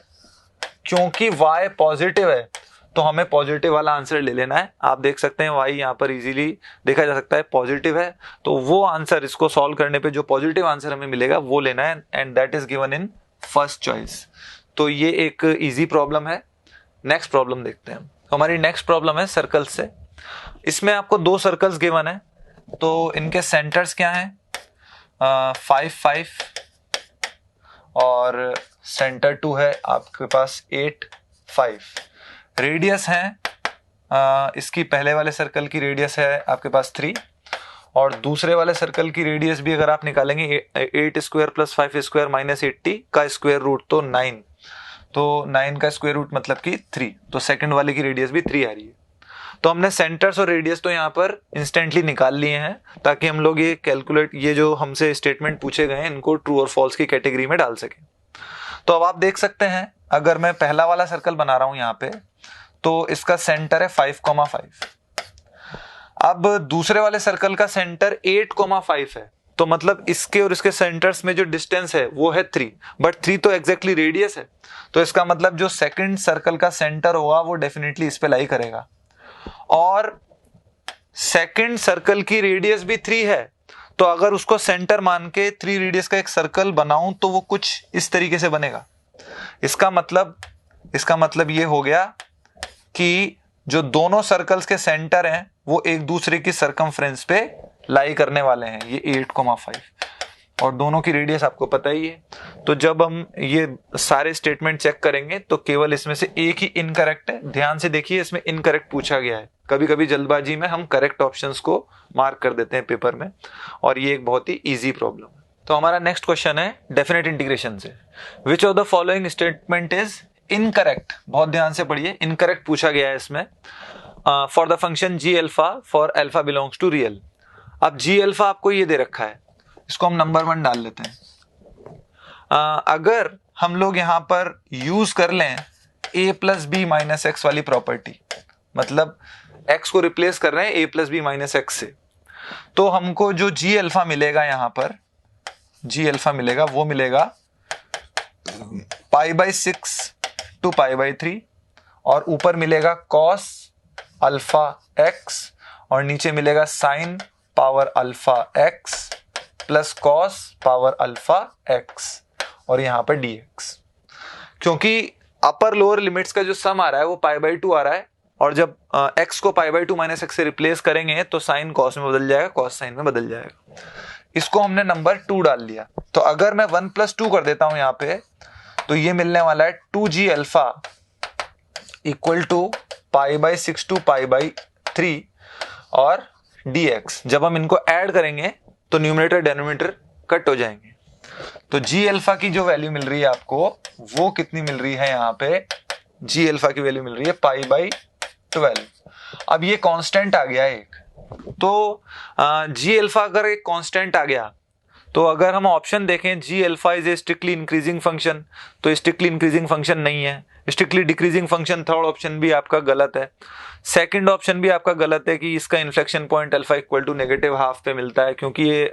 [SPEAKER 1] क्योंकि y पॉजिटिव है तो हमें पॉजिटिव वाला आंसर ले लेना है। आप देख सकते हैं y यहाँ पर इजीली देखा जा सकता है पॉजिटिव है, तो वो आंसर इसको सॉल्व करने पे जो पॉजिटिव आंसर हमें मिलेगा वो लेना है and that is given in first choice. तो ये एक इजी प्रॉब्लम है। नेक्स्ट प्रॉब्लम देखते हैं। हमारी नेक्स्ट प्रॉब्लम है सर्कल्स से। इसमें आपको दो सर्कल्स गिवन है, तो इनके सेंटर्स क्या हैं 5 5 और सेंटर 2 है आपके पास 8 5। रेडियस है इसकी पहले वाले सर्कल की रेडियस है आपके पास 3 और दूसरे वाले सर्कल की रेडियस भी अगर आप निकालेंगे 8 स्क्वायर प्लस 5 स्क्वायर माइनस 80 का स्क्वायर रूट तो 9, तो 9 का स्क्वायर रूट मतलब कि 3, तो सेकंड वाले की रेडियस भी 3 आ रही है। तो हमने सेंटर्स और रेडियस तो यहाँ पर इंस्टेंटली निकाल लिए हैं ताकि हम लोग ये कैलकुलेट, ये जो हमसे स्टेटमेंट पूछे गए हैं इनको ट्रू और फॉल्स की कैटेगरी में डाल सकें। तो अब आप देख सकते हैं अगर मैं पहला वाला सर्कल बना रहा हूं यहाँ पे तो इसका सेंटर है 5,5। अब दूसरे वाले सर्कल का सेंटर 8,5 है, तो मतलब इसके और इसके सेंटर्स में जो डिस्टेंस है वो है 3, बट 3 तो एग्जैक्टली रेडियस है। तो इसका मतलब जो सेकंड सर्कल का सेंटर होगा वो डेफिनेटली इस पे लाई करेगा और सेकंड सर्कल की रेडियस भी 3 है, तो अगर उसको सेंटर मान के 3 रेडियस का एक सर्कल बनाऊं तो वो कुछ इस तरीके से बनेगा। इसका मतलब ये हो गया कि जो दोनों सर्कल्स के सेंटर हैं वो एक दूसरे की सरकमफ्रेंस पे लाई करने वाले हैं। ये 8,5 और दोनों की रेडियस आपको पता ही है। तो जब हम ये सारे स्टेटमेंट चेक करेंगे तो केवल इसमें से एक ही इनकरेक्ट है। ध्यान से देखिए, इसमें इनकरेक्ट पूछा गया है। कभी कभी जल्दबाजी में हम करेक्ट ऑप्शंस को मार्क कर देते हैं पेपर में, और ये एक बहुत ही इजी प्रॉब्लम है। तो हमारा नेक्स्ट क्वेश्चन है डेफिनेट इंटीग्रेशन से। Which of the following statement is incorrect? बहुत ध्यान से पढ़िए, इनकरेक्ट पूछा गया है इसमें। For the function G alpha for alpha belongs to real. अब जी अल्फा आपको ये दे रखा है, इसको हम नंबर 1 डाल लेते हैं। अगर हम लोग यहां पर यूज कर लें a plus B minus X वाली प्रॉपर्टी, मतलब x को रिप्लेस कर रहे हैं a plus B minus X से, तो हमको जो जी अल्फा मिलेगा यहां पर जी अल्फा मिलेगा वो मिलेगा π/6 टू π/3 और ऊपर मिलेगा cos अल्फा x और नीचे मिलेगा sin power alpha x plus cos power alpha x और यहां पर dx। क्योंकि अपर लोअर लिमिट्स का जो सम आ रहा है वो π/2 आ रहा है, और जब x को π/2 माइनस x से रिप्लेस करेंगे तो sin cos में बदल जाएगा, cos sin में बदल जाएगा। इसको हमने नंबर 2 डाल लिया। तो अगर मैं 1 + 2 कर देता हूं यहां पे, तो ये मिलने वाला है 2g alpha equal to π/6 to π/3 3 और dx, जब हम इनको ऐड करेंगे तो न्यूमरेटर डेनोमिनेटर कट हो जाएंगे। तो g अल्फा की जो वैल्यू मिल रही है आपको वो कितनी मिल रही है, यहाँ पे g अल्फा की वैल्यू मिल रही है π/12। अब ये कांस्टेंट आ गया एक, तो g अल्फा अगर एक कांस्टेंट आ गया तो अगर हम ऑप्शन देखें g alpha is a strictly increasing function, तो स्ट्रिक्टली इंक्रीजिंग फंक्शन नहीं है। Strictly decreasing function, third option भी आपका गलत है। सेकंड ऑप्शन भी आपका गलत है कि इसका inflection point alpha equal to -½ पे मिलता है, क्योंकि ये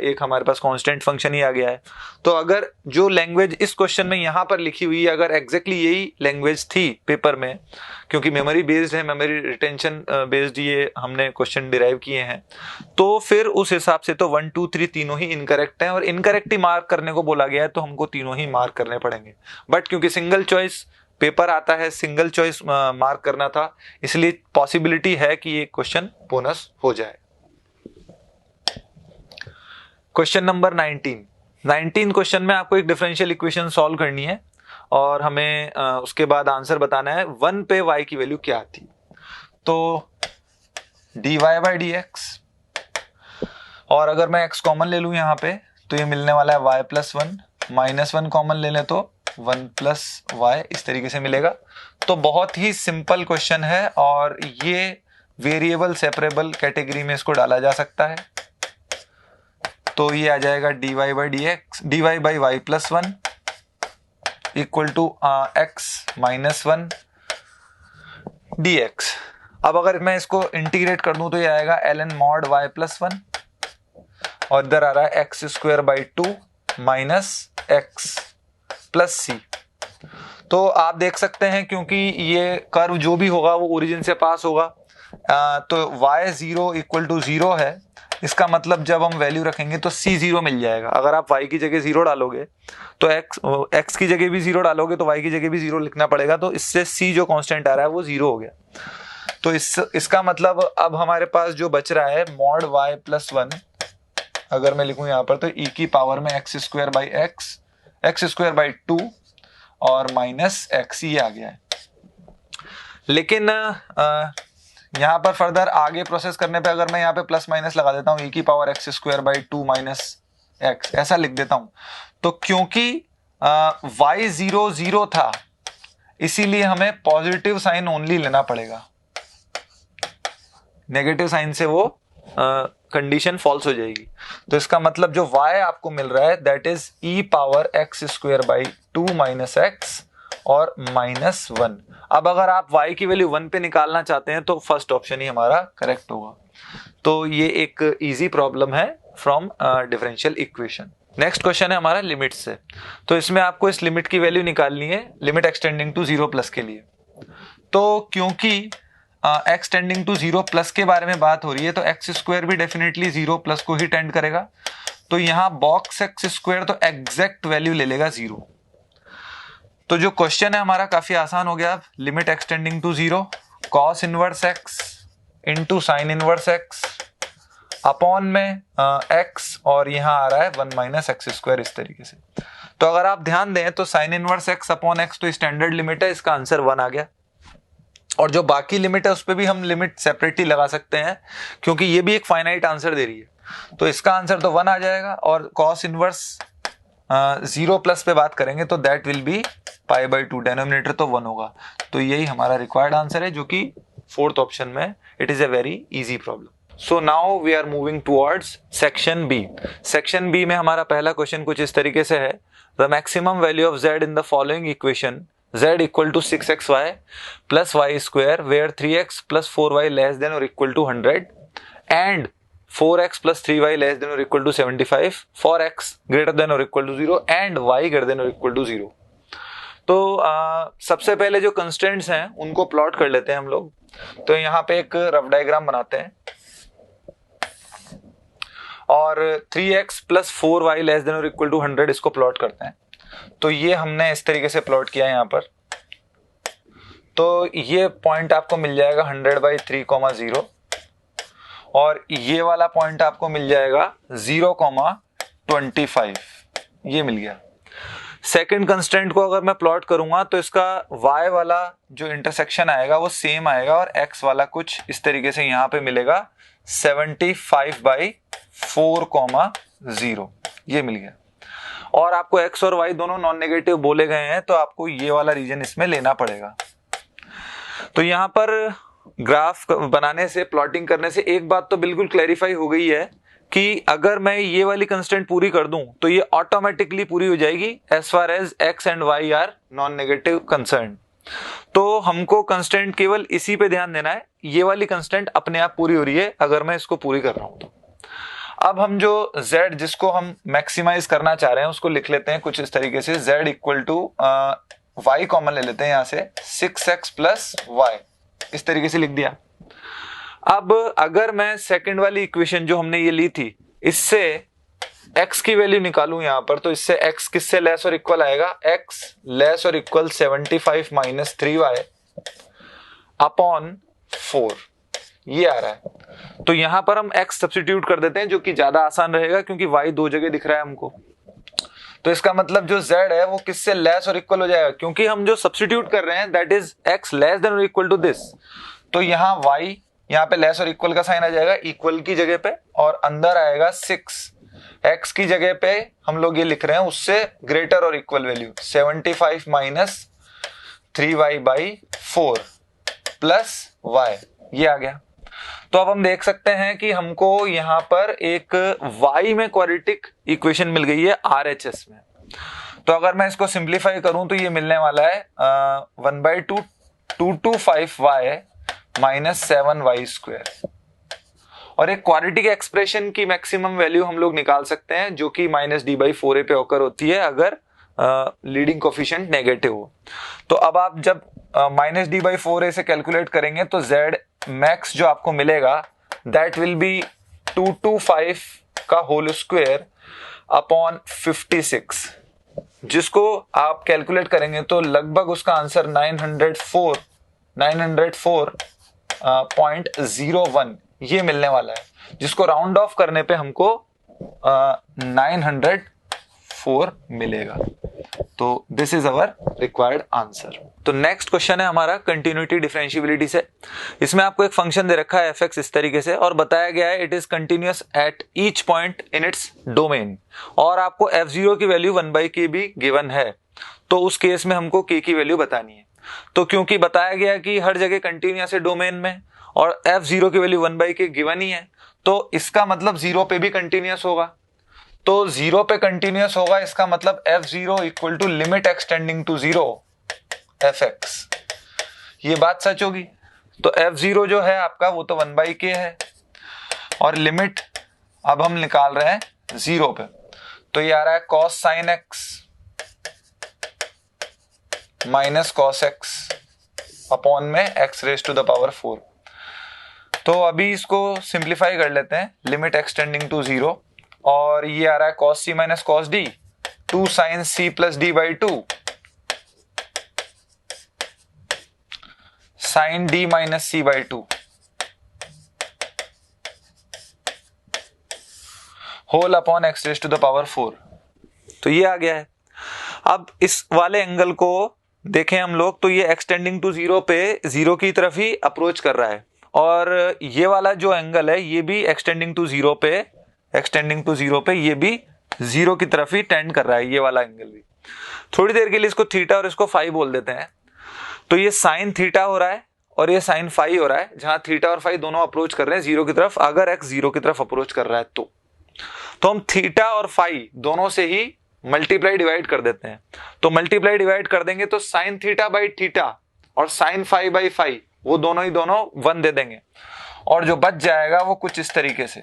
[SPEAKER 1] एक हमारे पास कांस्टेंट फंक्शन ही आ गया है। तो अगर जो लैंग्वेज इस क्वेश्चन में यहाँ पर लिखी हुई है, अगर एग्जैक्टली यही लैंग्वेज थी पेपर में, क्योंकि मेमोरी बेस्ड है, मेमोरी रिटेंशन बेस्ड ये हमने क्वेश्चन डिराइव किए हैं, तो फिर उस हिसाब से तो 1 2 3 तीनों ही इनकरेक्ट हैं और इनकरेक्ट ही मार्क करने को बोला गया है, तो हमको तीनों ही मार्क करने पड़ेंगे। बट क्योंकि सिंगल चॉइस पेपर आता है, सिंगल चॉइस मार्क करना था, इसलिए पॉसिबिलिटी है कि ये क्वेश्चन बोनस हो जाए। क्वेश्चन नंबर 19 क्वेश्चन में आपको एक डिफरेंशियल इक्वेशन सॉल्व करनी है और हमें उसके बाद आंसर बताना है 1 पे y की वैल्यू क्या आती। तो dy/dx, और अगर मैं x कॉमन ले लूं यहाँ पे तो ये मिलने वाला है y+1, -1 कॉमन ले लें तो 1 + y, इस तरीके से मिलेगा। तो बहुत ही सिंपल क्वेश्चन है और ये वेरिएबल सेपरेबल कैटेगरी में इसको डाला जा सकता है। तो ये आ जाएगा dy/y+1 equal to x - 1 dx। अब अगर मैं इसको इंटीग्रेट कर दूं तो ये आएगा ln mod y+1 और इधर आ रहा है x²/2 - x + c। तो आप देख सकते हैं क्योंकि ये कर्व जो भी होगा वो ओरिजिन से पास होगा, तो y0 = 0 है। इसका मतलब जब हम वैल्यू रखेंगे तो c0 मिल जाएगा। अगर आप y की जगह 0 डालोगे तो x की जगह भी 0 डालोगे तो y की जगह भी 0 लिखना पड़ेगा, तो इससे c जो कांस्टेंट आ रहा है वो 0 हो गया। तो इसका मतलब अब हमारे पास जो बच रहा है mod y+1, अगर मैं लिखूं यहाँ पर तो e की पावर में x² x² 2 और -x ही आ गया है। लेकिन यहाँ पर फर्दर आगे प्रोसेस करने पे अगर मैं यहाँ पे प्लस माइनस लगा देता हूँ, e की पावर x² 2 - x ऐसा लिख देता हूँ, तो क्योंकि y0 0 था इसीलिए हमें पॉजिटिव साइन ओनली लेना पड़ेगा, नेगेटिव साइन से वो कंडीशन फॉल्स हो जाएगी। तो इसका मतलब जो y आपको मिल रहा है that is e power x² 2 - x और -1। अब अगर आप y की वैल्यू 1 पे निकालना चाहते हैं तो फर्स्ट ऑप्शन ही हमारा करेक्ट होगा। तो ये एक इजी प्रॉब्लम है from differential equation. Next question है हमारा लिमिट से। तो इसमें आपको इस लिमिट की वैल्यू निकालनी है, लिमिट एक्सटेंडिंग टू 0+ के लिए। तो क्योंकि x टेंडिंग टू 0+ के बारे में बात हो रही है तो x² भी डेफिनेटली 0+ को ही टेंड करेगा। तो यहाँ बॉक्स x² तो एग्जैक्ट वैल्यू ले लेगा 0। तो जो क्वेश्चन है हमारा काफी आसान हो गया। Limit extending to 0 cos inverse x into sine inverse x upon में x और यहाँ आ रहा है 1 - x², इस तरीके से। तो अगर आप ध्यान दें तो sign inverse x upon x तो स्टैंडर्ड लिमिट है, इसका आंसर 1 आ गया। और जो बाकी लिमिट है उस पर भी हम लिमिट सेपरेटली लगा सकते हैं क्योंकि ये भी एक फाइनाइट आंसर दे रही है। तो इसका आंसर तो 1 आ जाएगा। और cos इनवर्स 0+ पे बात करेंगे तो दैट विल बी π/2, डेनोमिनेटर तो 1 होगा। तो यही हमारा रिक्वायर्ड आंसर है जो कि फोर्थ ऑप्शन में। It is a very easy problem. So now we are moving towards section B. Section B में हमारा पहला क्वेश्चन कुछ इस तरीके से है, the maximum value of z in the following equation z = 6xy + y² where 3x + 4y <= or = 100 and 4x + 3y <= or 75 for x greater or equal to 0 and y greater or equal to 0। तो सबसे पहले जो constraints हैं उनको plot कर लेते हैं हम लोग। तो यहाँ पे एक रफ डायग्राम बनाते हैं और 3x + 4y <= or equal to 100 इसको प्लॉट करते हैं। तो ये हमने इस तरीके से प्लॉट किया है यहाँ पर। तो ये पॉइंट आपको मिल जाएगा 100/3, और ये वाला पॉइंट आपको मिल जाएगा 0,25, ये मिल गया। सेकंड कंस्टेंट को अगर मैं प्लॉट करूंगा तो इसका y वाला जो इंटरसेक्शन आएगा वो सेम आएगा और x वाला कुछ इस तरीके से यहाँ पे मिलेगा 75/4,0 ये मिल गया। और आपको x और y दोनों नॉन नेगेटिव बोले गए हैं तो आपको ये वाला रीजन इसमें लेना पड़ेगा। तो यहाँ पर ग्राफ बनाने से, प्लॉटिंग करने से एक बात तो बिल्कुल क्लैरिफाई हो गई है कि अगर मैं ये वाली कंस्टेंट पूरी कर दूं तो ये ऑटोमेटिकली पूरी हो जाएगी as far as x and y are non negative concern. तो हमको कंस्टेंट केवल इसी पे ध्यान देना है, ये वाली कंस्टेंट अपने आप पूरी हो रही है अगर मैं इसको पूरी कर रहा हूं तो। अब हम जो z जिसको हम मैक्सिमाइज करना चाह रहे हैं उसको लिख लेते हैं कुछ इस तरीके से, z equal to y common ले लेते हैं यहां से 6x प्लस y, इस तरीके से लिख दिया। अब अगर मैं सेकंड वाली इक्वेशन जो हमने ये ली थी इससे x की वैल्यू निकालूं यहां पर, तो इससे x किससे लेस और इक्वल आएगा, x लेस और इक्वल 75 माइनस 3y अपॉन 4 ये आ रहा है। तो यहां पर हम x सब्स्टिट्यूट कर देते हैं जो कि ज्यादा आसान रहेगा क्योंकि y दो जगह दिख रहा है हमको। तो इसका मतलब जो z है वो किससे लेस और इक्वल हो जाएगा, क्योंकि हम जो सब्स्टिट्यूट कर रहे हैं that is x less than और इक्वल टू दिस। तो यहाँ y यहाँ पे लेस और इक्वल का साइन आ जाएगा इक्वल की जगह पे और अंदर आएगा 6, x की जगह पे हम लोग ये लिख रहे हैं उससे ग्रेटर और equal value 75 minus 3y/4 plus y, ये आ गया। तो अब हम देख सकते हैं कि हमको यहाँ पर एक y में क्वाड्रेटिक इक्वेशन मिल गई है RHS में। तो अगर मैं इसको सिंप्लीफाई करूं तो ये मिलने वाला है 1/2 225y माइनस 7y²। और एक क्वाड्रेटिक एक्सप्रेशन की मैक्सिमम वैल्यू हम लोग निकाल सकते हैं जो कि -d/4a पे ऑकर होती है अगर लीडिंग कोफिशिएंट नेगेटिव हो। तो अब आप जब -d/4a से कैलकुलेट करेंगे तो z मैक्स जो आपको मिलेगा दैट विल बी 225 का होल स्क्वायर अपॉन 56, जिसको आप कैलकुलेट करेंगे तो लगभग उसका आंसर 904.01 ये मिलने वाला है, जिसको राउंड ऑफ करने पे हमको 904 मिलेगा। तो this is our required answer. तो नेक्स्ट क्वेश्चन है हमारा कंटिन्यूटी डिफरेंशिएबिलिटी से। इसमें आपको एक फंक्शन दे रखा है fx इस तरीके से और बताया गया है it is continuous at each point in its domain और आपको f0 की वैल्यू 1/k भी गिवन है। तो उस केस में हमको k की वैल्यू बतानी है। तो क्योंकि बताया गया कि हर जगह कंटिन्यूअस है डोमेन में और f0 की वैल्यू 1/k गिवन ही है तो इसका मतलब 0 पे भी कंटिन्यूअस होगा। तो 0 पे कंटिन्यूअस होगा इसका मतलब f0 equal to limit extending to 0 fx, ये बात सच होगी। तो f0 जो है आपका वो तो 1/k है और लिमिट अब हम निकाल रहे हैं 0 पे, तो ये आ रहा है cos sin x minus cos x upon में x raise to the power 4। तो अभी इसको सिंप्लीफाई कर लेते हैं, लिमिट एक्सटेंडिंग टू 0 और ये आ रहा है cos c minus cos d 2 sin c प्लस d/2 sin d माइनस c/2 whole upon x raise to the power 4। तो ये आ गया है। अब इस वाले एंगल को देखें हम लोग तो ये एक्सटेंडिंग टू 0 पे 0 की तरफ ही अप्रोच कर रहा है और ये वाला जो एंगल है ये भी एक्सटेंडिंग टू 0 पे ये भी 0 की तरफ ही टेंड कर रहा है, ये वाला एंगल भी। थोड़ी देर के लिए इसको थीटा और इसको फाई बोल देते हैं। तो ये साइन थीटा हो रहा है और ये साइन फाई हो रहा है, जहां थीटा और फाई दोनों अप्रोच कर रहे हैं 0 की तरफ। अगर x 0 की तरफ अप्रोच कर रहा है तो हम थीटा और फाई दोनों से ही मल्टीप्लाई डिवाइड कर देते हैं। तो मल्टीप्लाई डिवाइड कर देंगे तो साइन थीटा बाई थीटा और साइन फाई बाई फाई वो दोनों ही दोनों 1 दे देंगे और जो बच जाएगा वो कुछ इस तरीके से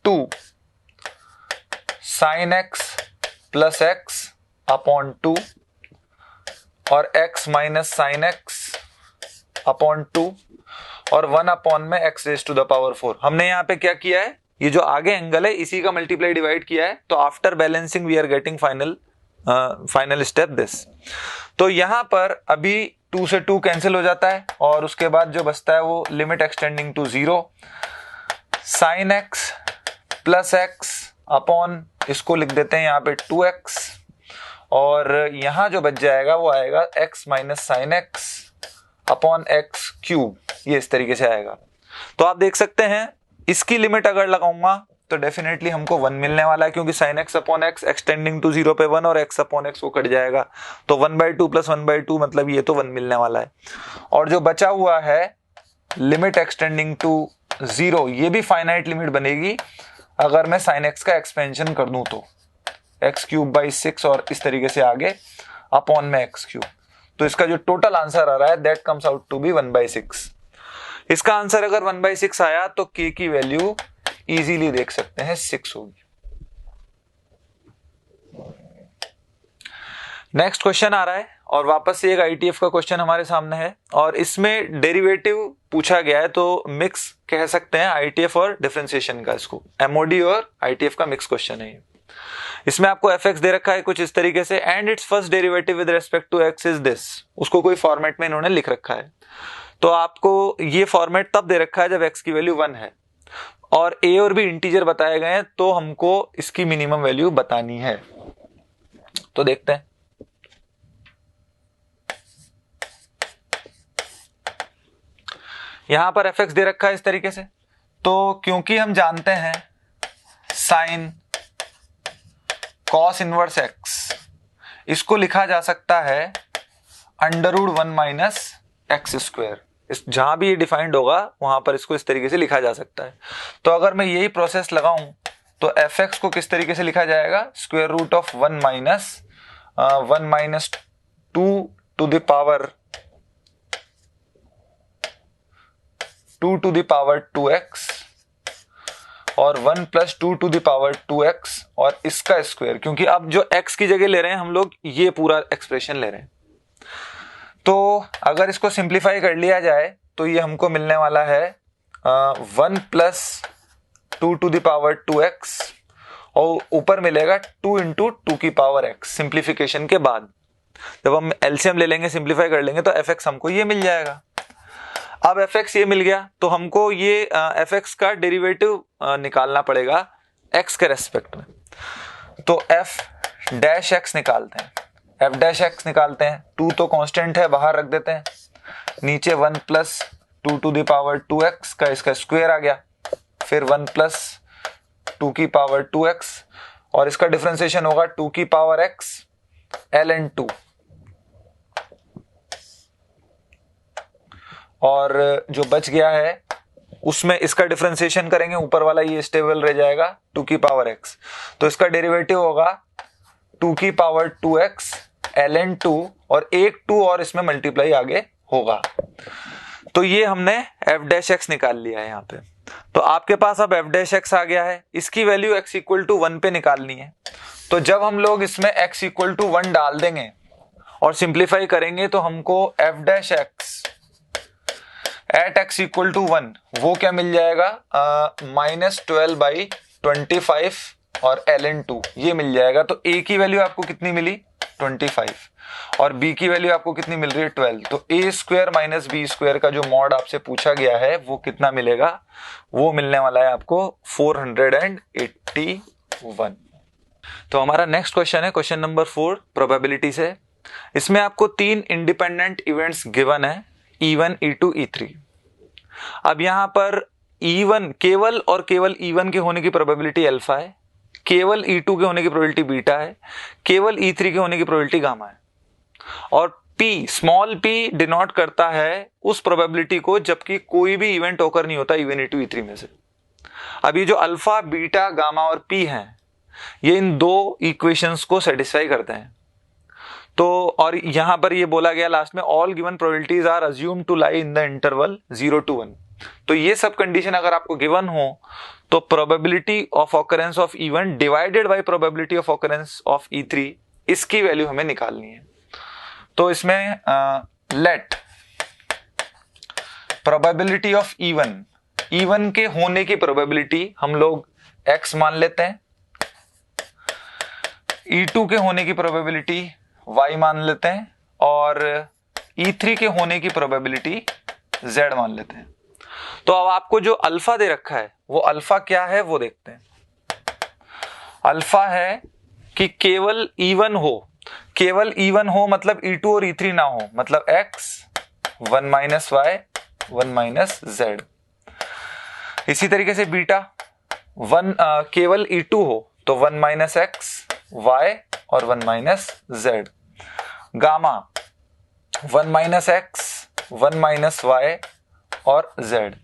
[SPEAKER 1] 2 sin x plus x upon 2 और x minus sine x upon 2 और 1 अपॉन में x raise to the power 4। हमने यहाँ पे क्या किया है, ये जो आगे एंगल है इसी का मल्टीप्लाई डिवाइड किया है। तो after balancing we are getting final step this. तो यहां पर अभी 2 से 2 कैंसिल हो जाता है और उसके बाद जो बचता है वो limit extending to 0 sin x plus x upon इसको लिख देते हैं यहाँ पे 2x, और यहाँ जो बच जाएगा वो आएगा x minus sign X upon x cube, ये इस तरीके से आएगा। तो आप देख सकते हैं इसकी लिमिट अगर लगाऊंगा तो डेफिनेटली हमको 1 मिलने वाला है, क्योंकि sine X upon X extending to 0 पे 1 और x अपॉन एक्स वो कट जाएगा, तो 1/2 प्लस 1/2 मतलब ये तो 1 मिलने वाला है। और जो बचा हुआ है लिमिट एक्सटेंडिंग टू 0, ये भी फाइनाइट लिमिट बनेगी अगर मैं साइन एक्स का एक्सपेंशन कर दूं तो x³/6 और इस तरीके से आगे अपॉन में x³। तो इसका जो टोटल आंसर आ रहा है that comes out to be 1/6। इसका आंसर अगर 1/6 आया तो k की वैल्यू इजीली देख सकते हैं 6 होगी। नेक्स्ट क्वेश्चन आ रहा है और वापस से एक ITF का क्वेश्चन हमारे सामने है, और इसमें डेरिवेटिव पूछा गया है, तो मिक्स कह सकते हैं ITF और डिफरेंशिएशन का, इसको MOD और ITF का मिक्स क्वेश्चन है। इसमें आपको fx दे रखा है कुछ इस तरीके से, and its first derivative with respect to x is this, उसको कोई फॉर्मेट में इन्होंने लिख रखा है। तो आपको ये फॉर्मेट तब दे रखा है जब x की वैल्यू 1 है और a और b इंटीजर बताए गए हैं, तो हमको इसकी मिनिमम वैल्यू बतानी है। तो देखते हैं। यहां पर fx दे रखा है इस तरीके से, तो क्योंकि हम जानते हैं साइन कॉस इनवर्स x, इसको लिखा जा सकता है √1 माइनस एक्स स्क्वायर। इस जहां भी ये डिफाइंड होगा वहां पर इसको इस तरीके से लिखा जा सकता है। तो अगर मैं यही प्रोसेस लगाऊं तो fx को किस तरीके से लिखा जाएगा, square root of 1 minus 2 to the power 2x और 1 plus 2 to the power 2x और इसका स्क्वायर, क्योंकि अब जो x की जगह ले रहे हैं हम लोग ये पूरा एक्सप्रेशन ले रहे हैं। तो अगर इसको सिंप्लीफाई कर लिया जाए तो ये हमको मिलने वाला है 1 plus 2 to the power 2x और ऊपर मिलेगा 2 इंटू 2 की पावर x। सिंप्लीफिकेशन के बाद जब हम एलसीएम ले लेंगे, सिंप्लीफाई कर लेंगे, तो fx हमको ये मिल जाएगा। अब fx ये मिल गया तो हमको ये fx का डेरिवेटिव निकालना पड़ेगा x के रेस्पेक्ट में। तो f डैश x निकालते हैं, f डैश x निकालते हैं। 2 तो कांस्टेंट है, बाहर रख देते हैं। नीचे 1 plus 2 to the power 2x का इसका स्क्वायर आ गया, फिर 1 प्लस 2 की पावर 2x और इसका डिफरेंशिएशन होगा 2 की पावर x ln 2, और जो बच गया है उसमें इसका डिफरेंशिएशन करेंगे, ऊपर वाला ये स्टेबल रह जाएगा 2 की पावर x। तो इसका डेरिवेटिव होगा 2 की पावर 2x ln 2 और एक 2 और इसमें मल्टीप्लाई आगे होगा। तो ये हमने f डैश x निकाल लिया है यहाँ पे। तो आपके पास अब f डैश x आ गया है, इसकी वैल्यू x इक्वल टू 1 पे निकालनी है। तो जब हम लोग इसमें x इक्वल टू 1 डाल देंगे और सिंप्लीफाई करेंगे तो हमको f dash x at x equal to 1 वो क्या मिल जाएगा, -12/25 और ln 2 ये मिल जाएगा। तो a की वैल्यू आपको कितनी मिली 25 और b की वैल्यू आपको कितनी मिल रही है 12। तो a square minus B square का जो मॉड आपसे पूछा गया है वो कितना मिलेगा, वो मिलने वाला है आपको 481। तो हमारा नेक्स्ट क्वेश्चन है क्वेश्चन नंबर 4 प्रोबेबिलिटी से। इसमें आपको 3 इंडिपेंडेंट इवेंट्स गिवन है, E1, E2, E3। अब यहां पर E1 केवल और केवल E1 के होने की प्रोबेबिलिटी अल्फा है, केवल E2 के होने की प्रोबेबिलिटी बीटा है, केवल E3 के होने की प्रोबेबिलिटी गामा है, और P स्मॉल p डिनोट करता है उस प्रोबेबिलिटी को जबकि कोई भी इवेंट ओकर नहीं होता E1, E2, E3 में से। अब ये जो अल्फा, बीटा, गामा और P हैं ये इन दो इक्वेशंस को सेटिस्फाई करते हैं। तो और यहां पर ये बोला गया लास्ट में all given probabilities are assumed to lie in the interval 0 to 1। तो ये सब कंडीशन अगर आपको गिवन हो तो probability of occurrence of E1 divided by probability of occurrence of E3, इसकी वैल्यू हमें निकालनी है। तो इसमें लेट प्रोबेबिलिटी ऑफ E1 के होने की प्रोबेबिलिटी हम लोग x मान लेते हैं, E2 के होने की प्रोबेबिलिटी y मान लेते हैं और E3 के होने की प्रोबेबिलिटी z मान लेते हैं। तो अब आपको जो अल्फा दे रखा है वो अल्फा क्या है वो देखते हैं। अल्फा है कि केवल इवन हो मतलब E2 और E3 ना हो, मतलब x 1 minus Y 1 minus Z. इसी तरीके से बीटा केवल E2 हो तो 1 माइनस एक्स वाई और 1 minus Z. Gamma 1 minus X 1 minus Y और जेड।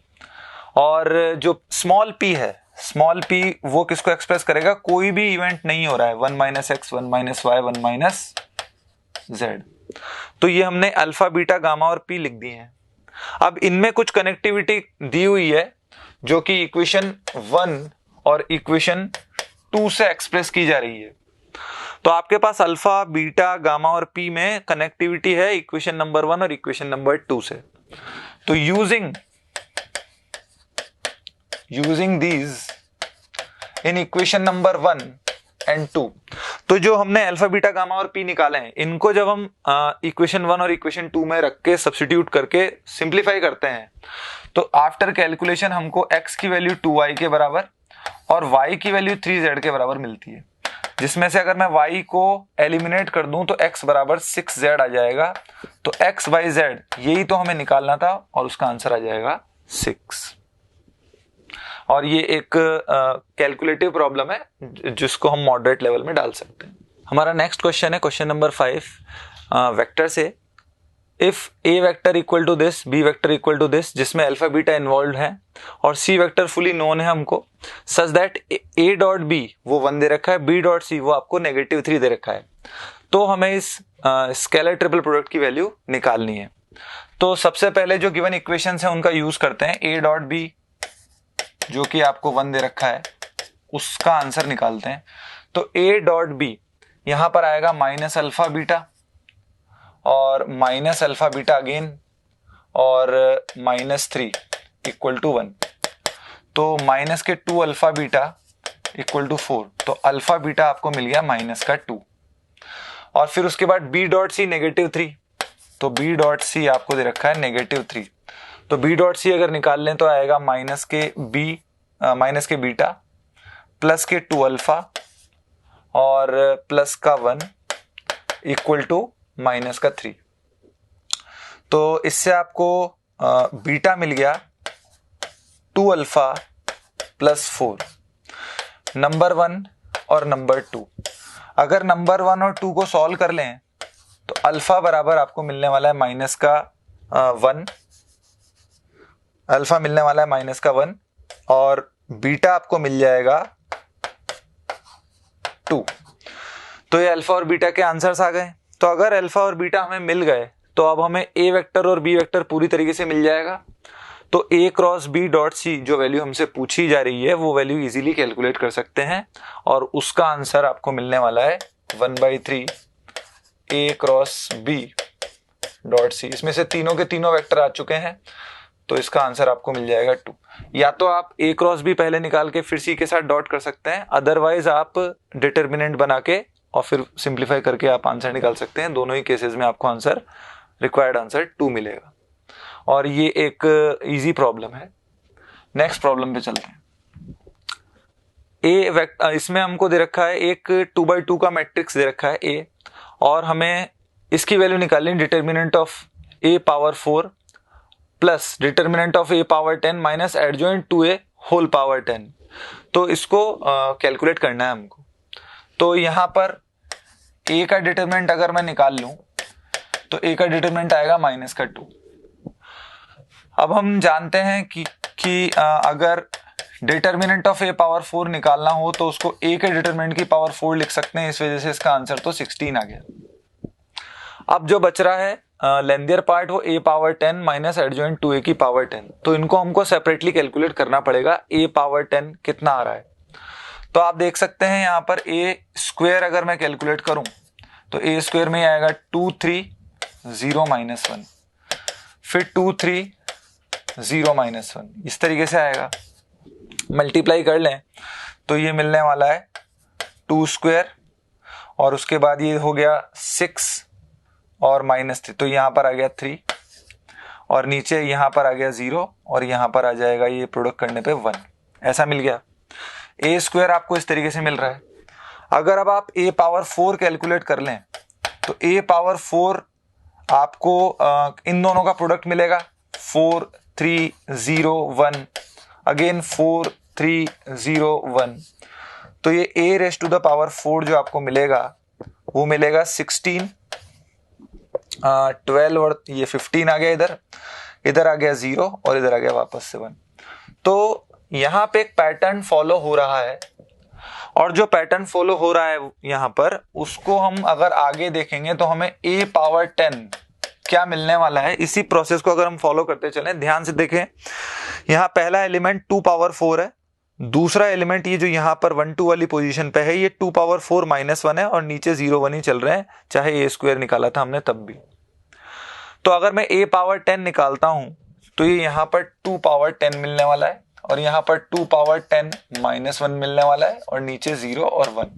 [SPEAKER 1] और जो स्मॉल p वो किसको एक्सप्रेस करेगा, कोई भी इवेंट नहीं हो रहा है, 1 minus X 1 minus Y 1 minus Z. तो ये हमने अल्फा बीटा गामा और p लिख दिए हैं। अब इनमें कुछ कनेक्टिविटी दी हुई है जो कि इक्वेशन 1 और इक्वेशन 2 से एक्सप्रेस की जा रही है। तो आपके पास अल्फा बीटा गामा और p में कनेक्टिविटी है इक्वेशन नंबर 1 और इक्वेशन नंबर 2 से। तो using these in equation number 1 and 2, तो जो हमने अल्फा बीटा गामा और p निकाले हैं, इनको जब हम इक्वेशन 1 और इक्वेशन 2 में रख के सब्स्टिट्यूट करके सिंप्लीफाई करते हैं तो आफ्टर कैलकुलेशन हमको x की वैल्यू 2y के बराबर और y की वैल्यू 3z के बराबर मिलती है, जिसमें से अगर मैं y को एलिमिनेट कर दूं तो x बराबर 6z आ जाएगा। तो x बाई z यही तो हमें निकालना था और उसका आंसर आ जाएगा 6। और ये एक कैलकुलेटिव प्रॉब्लम है जिसको हम मॉडरेट लेवल में डाल सकते हैं। हमारा नेक्स्ट क्वेश्चन है क्वेश्चन नंबर 5 वेक्टर से। If A vector equal to this B vector equal to this, जिसमें अल्फा बीटा इन्वॉल्व है और सी वेक्टर फुली नोन है हमको, such that A dot B वो 1 दे रखा है, बी डॉट सी वो आपको -3 दे रखा है, तो हमें इस स्केलर ट्रिपल प्रोडक्ट की वैल्यू निकालनी है। तो सबसे पहले जो गिवन इक्वेशंस है उनका यूज करते हैं। ए डॉट बी जो कि आपको 1 दे रखा है उसका आंसर निकालते हैं। तो ए डॉट बी यहां पर आएगा माइनस अल्फा बीटा और माइनस अल्फा बीटा अगेन और -3 इक्वल टू 1। तो माइनस के 2 अल्फा बीटा इक्वल टू 4, तो अल्फा बीटा आपको मिल गया -2। और फिर उसके बाद बी डॉट सी -3, तो बी डॉट सी आपको दे रखा है -3। तो बी डॉट सी अगर निकाल लें तो आएगा माइनस के बीटा प्लस के 2 अल्फा और प्लस का 1 इक्वल टू -3। तो इससे आपको बीटा मिल गया 2 अल्फा प्लस 4, नंबर 1 और नंबर 2। अगर नंबर 1 और 2 को सॉल्व कर लें तो अल्फा बराबर आपको मिलने वाला है -1, अल्फा मिलने वाला है -1 और बीटा आपको मिल जाएगा 2। तो ये अल्फा और बीटा के आंसर्स आ गए। तो अगर अल्फा और बीटा हमें मिल गए तो अब हमें ए वेक्टर और बी वेक्टर पूरी तरीके से मिल जाएगा। तो ए क्रॉस बी डॉट सी जो वैल्यू हमसे पूछी जा रही है वो वैल्यू इजीली कैलकुलेट कर सकते हैं और उसका आंसर आपको मिलने वाला है 1/3 ए क्रॉस बी डॉट सी। इसमें से तीनों के तीनों वेक्टर आ चुके हैं तो इसका आंसर आपको मिल जाएगा 2। या तो आप ए क्रॉस बी पहले निकाल के फिर सी के साथ डॉट कर सकते हैं, अदरवाइज आप डिटर्मिनेंट बना के और फिर सिंप्लीफाई करके आप आंसर निकाल सकते हैं। दोनों ही केसेस में आपको आंसर रिक्वायर्ड आंसर 2 मिलेगा और ये एक इजी प्रॉब्लम है। नेक्स्ट प्रॉब्लम पे चलते हैं। इसमें हमको दे रखा है एक 2x2 का मैट्रिक्स दे रखा है ए और हमें इसकी वैल्यू निकालनी, determinant of a power 4 plus determinant of a power 10 minus adjoint to a whole power 10। तो इसको कैलकुलेट करना है हमको। तो यहां पर a का डिटर्मिनेंट अगर मैं निकाल लूं तो a का डिटर्मिनेंट आएगा -2। अब हम जानते हैं कि अगर डिटर्मिनेंट ऑफ a पावर 4 निकालना हो तो उसको a के डिटर्मिनेंट की पावर 4 लिख सकते हैं, इस वजह से इसका आंसर तो 16 आ गया। अब जो बच रहा है लेंथियर पार्ट वो a power 10 minus adjoint to a की पावर 10, तो इनको हमको सेपरेटली कैलकुलेट करना पड़ेगा। a पावर 10 कितना आ रहा है तो आप देख सकते हैं यहाँ पर a स्क्वायर अगर मैं कैलकुलेट करूं तो a स्क्वायर में आएगा 2 3 0 -1, फिर 2 3 0 -1, इस तरीके से आएगा। मल्टीप्लाई कर लें तो ये मिलने वाला है 2 स्क्वायर और उसके बाद ये हो गया 6 और -3, तो यहाँ पर आ गया 3 और नीचे यहाँ पर आ गया 0 और यहाँ पर आ जाएगा ये प्रोडक्ट करने पे 1, ऐसा मिल गया। ए स्क्वायर आपको इस तरीके से मिल रहा है। अगर अब आप a पावर 4 कैलकुलेट कर लें तो a पावर 4 आपको इन दोनों का प्रोडक्ट मिलेगा 4 3 0 1, अगेन 4 3 0 1, तो ये a raise to the power 4 जो आपको मिलेगा वो मिलेगा 16 12 और ये 15 आ गया, इधर आ गया 0 और इधर आ गया वापस से 1। तो यहां पे एक पैटर्न फॉलो हो रहा है, और जो पैटर्न फॉलो हो रहा है यहां पर उसको हम अगर आगे देखेंगे तो हमें a पावर 10 क्या मिलने वाला है। इसी प्रोसेस को अगर हम फॉलो करते चलें, ध्यान से देखें, यहां पहला एलिमेंट 2 पावर 4 है, दूसरा एलिमेंट ये जो यहां पर 1 2 वाली पोजीशन पे है ये 2 पावर 4 -1 है, और नीचे 0 1 ही चल रहे हैं, चाहे a स्क्वायर निकाला था हमने तब भी। तो अगर मैं a पावर 10 निकालता हूं तो ये यहां पर 2 पावर 10 मिलने वाला है, और यहां पर 2 पावर 10 -1 मिलने वाला है, और नीचे 0 और 1।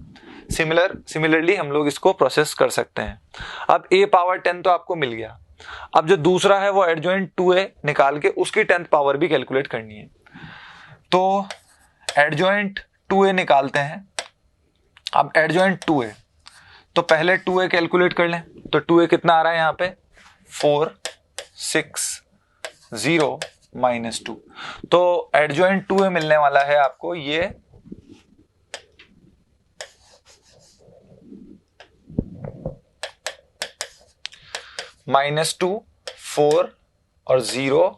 [SPEAKER 1] सिमिलरली हम लोग इसको प्रोसेस कर सकते हैं। अब a पावर 10 तो आपको मिल गया, अब जो दूसरा है वो एडजॉइंट 2a निकाल के उसकी 10th पावर भी कैलकुलेट करनी है। तो एडजॉइंट 2a निकालते हैं। अब एडजॉइंट 2a, तो पहले 2a कैलकुलेट कर लें। तो 2a कितना आ रहा है यहाँ पे 4 6 0 -2, तो एडजॉइंट 2a मिलने वाला है आपको ये -2 4 और 0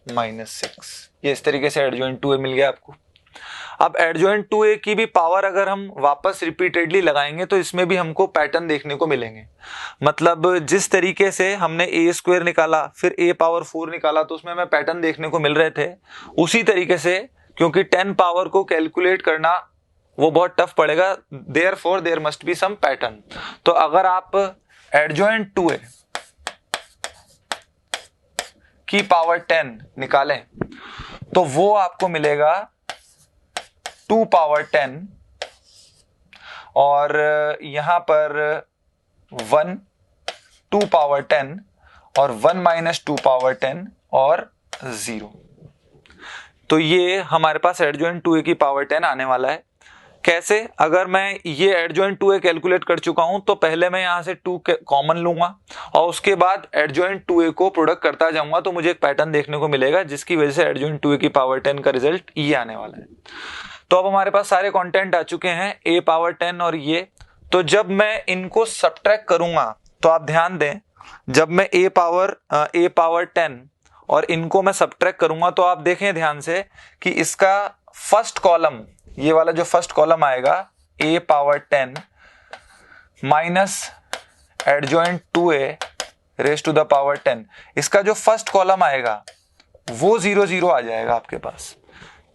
[SPEAKER 1] -6। ये इस तरीके से एडजॉइंट 2a मिल गया आपको। अब एडजॉइंट 2a की भी पावर अगर हम वापस रिपीटेडली लगाएंगे तो इसमें भी हमको पैटर्न देखने को मिलेंगे। मतलब जिस तरीके से हमने a स्क्वायर निकाला फिर a पावर 4 निकाला तो उसमें हमें पैटर्न देखने को मिल रहे थे, उसी तरीके से क्योंकि 10 पावर को कैलकुलेट करना वो बहुत टफ पड़ेगा, therefore there must be some pattern. तो अगर आप एडजॉइंट 2a की पावर 10 निकालें तो वो आपको मिलेगा 2 पावर 10, और यहां पर 1 2 पावर 10 और 1 -2 पावर 10 और 0। तो ये हमारे पास एडजॉइंट 2a की पावर 10 आने वाला है। कैसे? अगर मैं ये एडजॉइंट 2a कैलकुलेट कर चुका हूं तो पहले मैं यहां से 2 कॉमन लूंगा और उसके बाद एडजॉइंट 2a को प्रोडक्ट करता जाऊंगा, तो मुझे एक पैटर्न देखने को मिलेगा जिसकी वजह से एडजॉइंट 2a की पावर 10 का रिजल्ट ये आने वाला है। तो अब हमारे पास सारे कंटेंट आ चुके हैं a पावर 10 और ये। तो जब मैं इनको सब्ट्रैक्ट करूंगा तो आप ध्यान दें, जब मैं a पावर 10 और इनको मैं सब्ट्रैक्ट करूंगा तो आप देखें ध्यान से कि इसका फर्स्ट कॉलम, ये वाला जो फर्स्ट कॉलम आएगा a power 10 minus adjoint 2a raise to the power 10, इसका जो फर्स्ट कॉलम आएगा वो 0 0 आ जाएगा आपके पास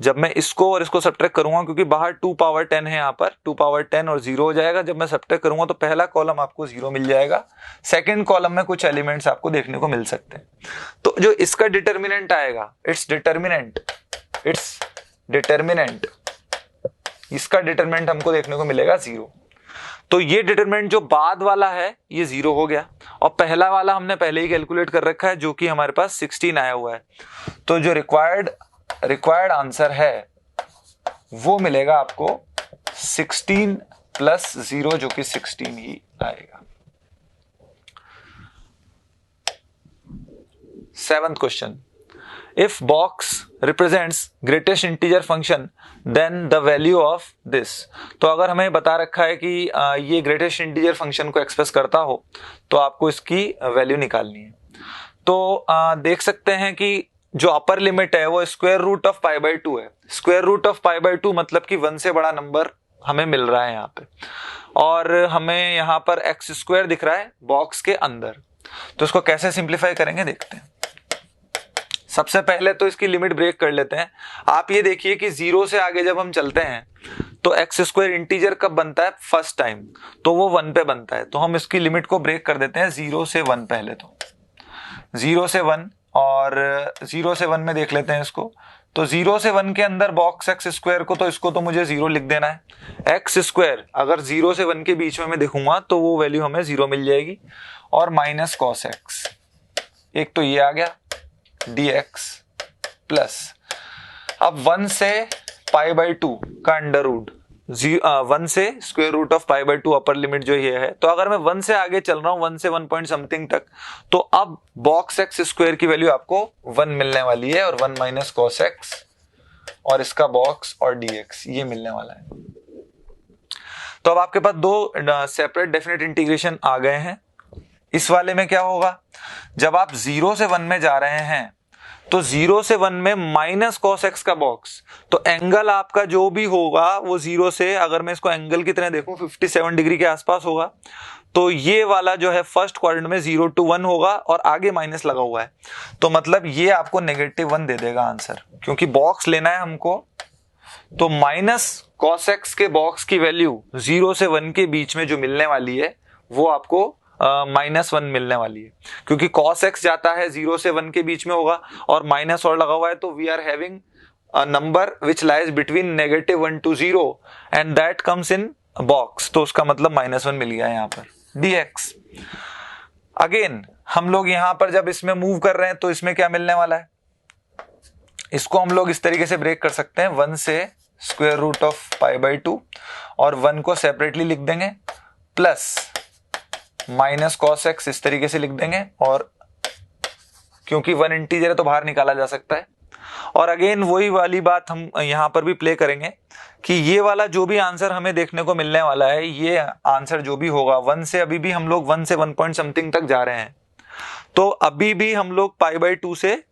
[SPEAKER 1] जब मैं इसको और इसको सब्ट्रैक्ट करूंगा, क्योंकि बाहर 2 पावर 10 है, यहाँ पर 2 पावर 10 और 0 हो जाएगा। जब मैं सब्ट्रैक्ट करूंगा तो पहला कॉलम आपको 0 मिल जाएगा, सेकंड कॉलम में कुछ एलिमेंट्स आपको देखने को मिल सकते हैं। तो जो इसका डिटर्मिनेंट आएगा, इसका डिटर्मिनेंट हमको देखने को मिलेगा 0। तो ये डिटरमिनेंट जो बाद वाला है ये 0 हो गया, और पहला वाला हमने पहले ही कैलकुलेट कर रखा है जो कि हमारे पास 16 आया हुआ है। तो जो रिक्वायर्ड आंसर है वो मिलेगा आपको 16 प्लस 0 जो कि 16 ही आएगा। 7th question, if box represents greatest integer function then the value of this। तो अगर हमें बता रखा है कि ये greatest integer function को एक्सप्रेस करता हो तो आपको इसकी वैल्यू निकालनी है। तो देख सकते हैं कि जो अपर लिमिट है वो square root of pi by 2 है। Square root of pi by 2 मतलब कि 1 से बड़ा नंबर हमें मिल रहा है यहाँ पे, और हमें यहाँ पर एक्स स्क्वायर दिख रहा है बॉक्स के अंदर। तो इसको कैसे सिंप्लीफाई करेंगे देखते हैं। सबसे पहले तो इसकी लिमिट ब्रेक कर लेते हैं। आप ये देखिए कि 0 से आगे जब हम चलते हैं तो एक्स स्क्वायर इंटीजर कब बनता है? फर्स्ट टाइम, तो वो 1 पे बनता है। तो हम इसकी लिमिट को ब्रेक कर देते हैं 0 से 1। पहले तो 0 से 1, और 0 से 1 में देख लेते हैं इसको। तो 0 से 1 के अंदर बॉक्स एक्स स्क्वायर को, तो इसको तो मुझे 0 लिख देना है। एक्स स्क्वायर अगर 0 से 1 के बीच में मैं देखूंगा तो वो वैल्यू हमें 0 मिल जाएगी, और माइनस कॉस एक्स, एक तो ये आ गया dx प्लस, अब 1 से पाई बाई 2 का अंडर रूट, 1 से square root of pi by 2 upper limit जो ये है, तो अगर मैं 1 से आगे चल रहा हूं 1 से 1 पॉइंट समथिंग तक, तो अब बॉक्स एक्स स्क्वायर की वैल्यू आपको 1 मिलने वाली है और 1 माइनस कॉस एक्स और इसका बॉक्स और dx ये मिलने वाला है। तो अब आपके पास दो सेपरेट डेफिनेट इंटीग्रेशन आ गए हैं। इस वाले में क्या होगा, जब आप 0 से 1 में जा रहे हैं तो 0 से 1 में माइनस कॉस एक्स का बॉक्स, तो एंगल आपका जो भी होगा वो 0 से, अगर मैं इसको एंगल की तरह देखूं 57 डिग्री के आसपास होगा, तो ये वाला जो है फर्स्ट क्वाड्रेंट में 0 to 1 होगा और आगे माइनस लगा हुआ है, तो मतलब ये आपको -1 दे देगा आंसर, क्योंकि बॉक्स लेना है हमको। तो माइनस कॉस एक्स के बॉक्स की वैल्यू 0 से 1 के बीच में जो मिलने वाली है वो आपको -1 मिलने वाली है, क्योंकि cos x जाता है 0 से 1 के बीच में होगा और माइनस और लगा हुआ है, तो we are having a number which lies between -1 to 0 and that comes in box, तो उसका मतलब -1 मिल गया यहाँ पर dx। अगेन हम लोग यहाँ पर जब इसमें मूव कर रहे हैं तो इसमें क्या मिलने वाला है, इसको हम लोग इस तरीके से ब्रेक कर सकते हैं, 1 से square root of pi by 2 और 1 को सेपरेटली लिख देंगे प्लस माइनस कॉस एक्स इस तरीके से लिख देंगे, और क्योंकि 1 इंटीजर है तो बाहर निकाला जा सकता है। और अगेन वही वाली बात हम यहां पर भी प्ले करेंगे कि ये वाला जो भी आंसर हमें देखने को मिलने वाला है, ये आंसर जो भी होगा 1 से, अभी भी हम लोग 1 से 1 पॉइंट समथिंग तक जा रहे हैं, तो अभी भी हम लोग पाई बाय 2 से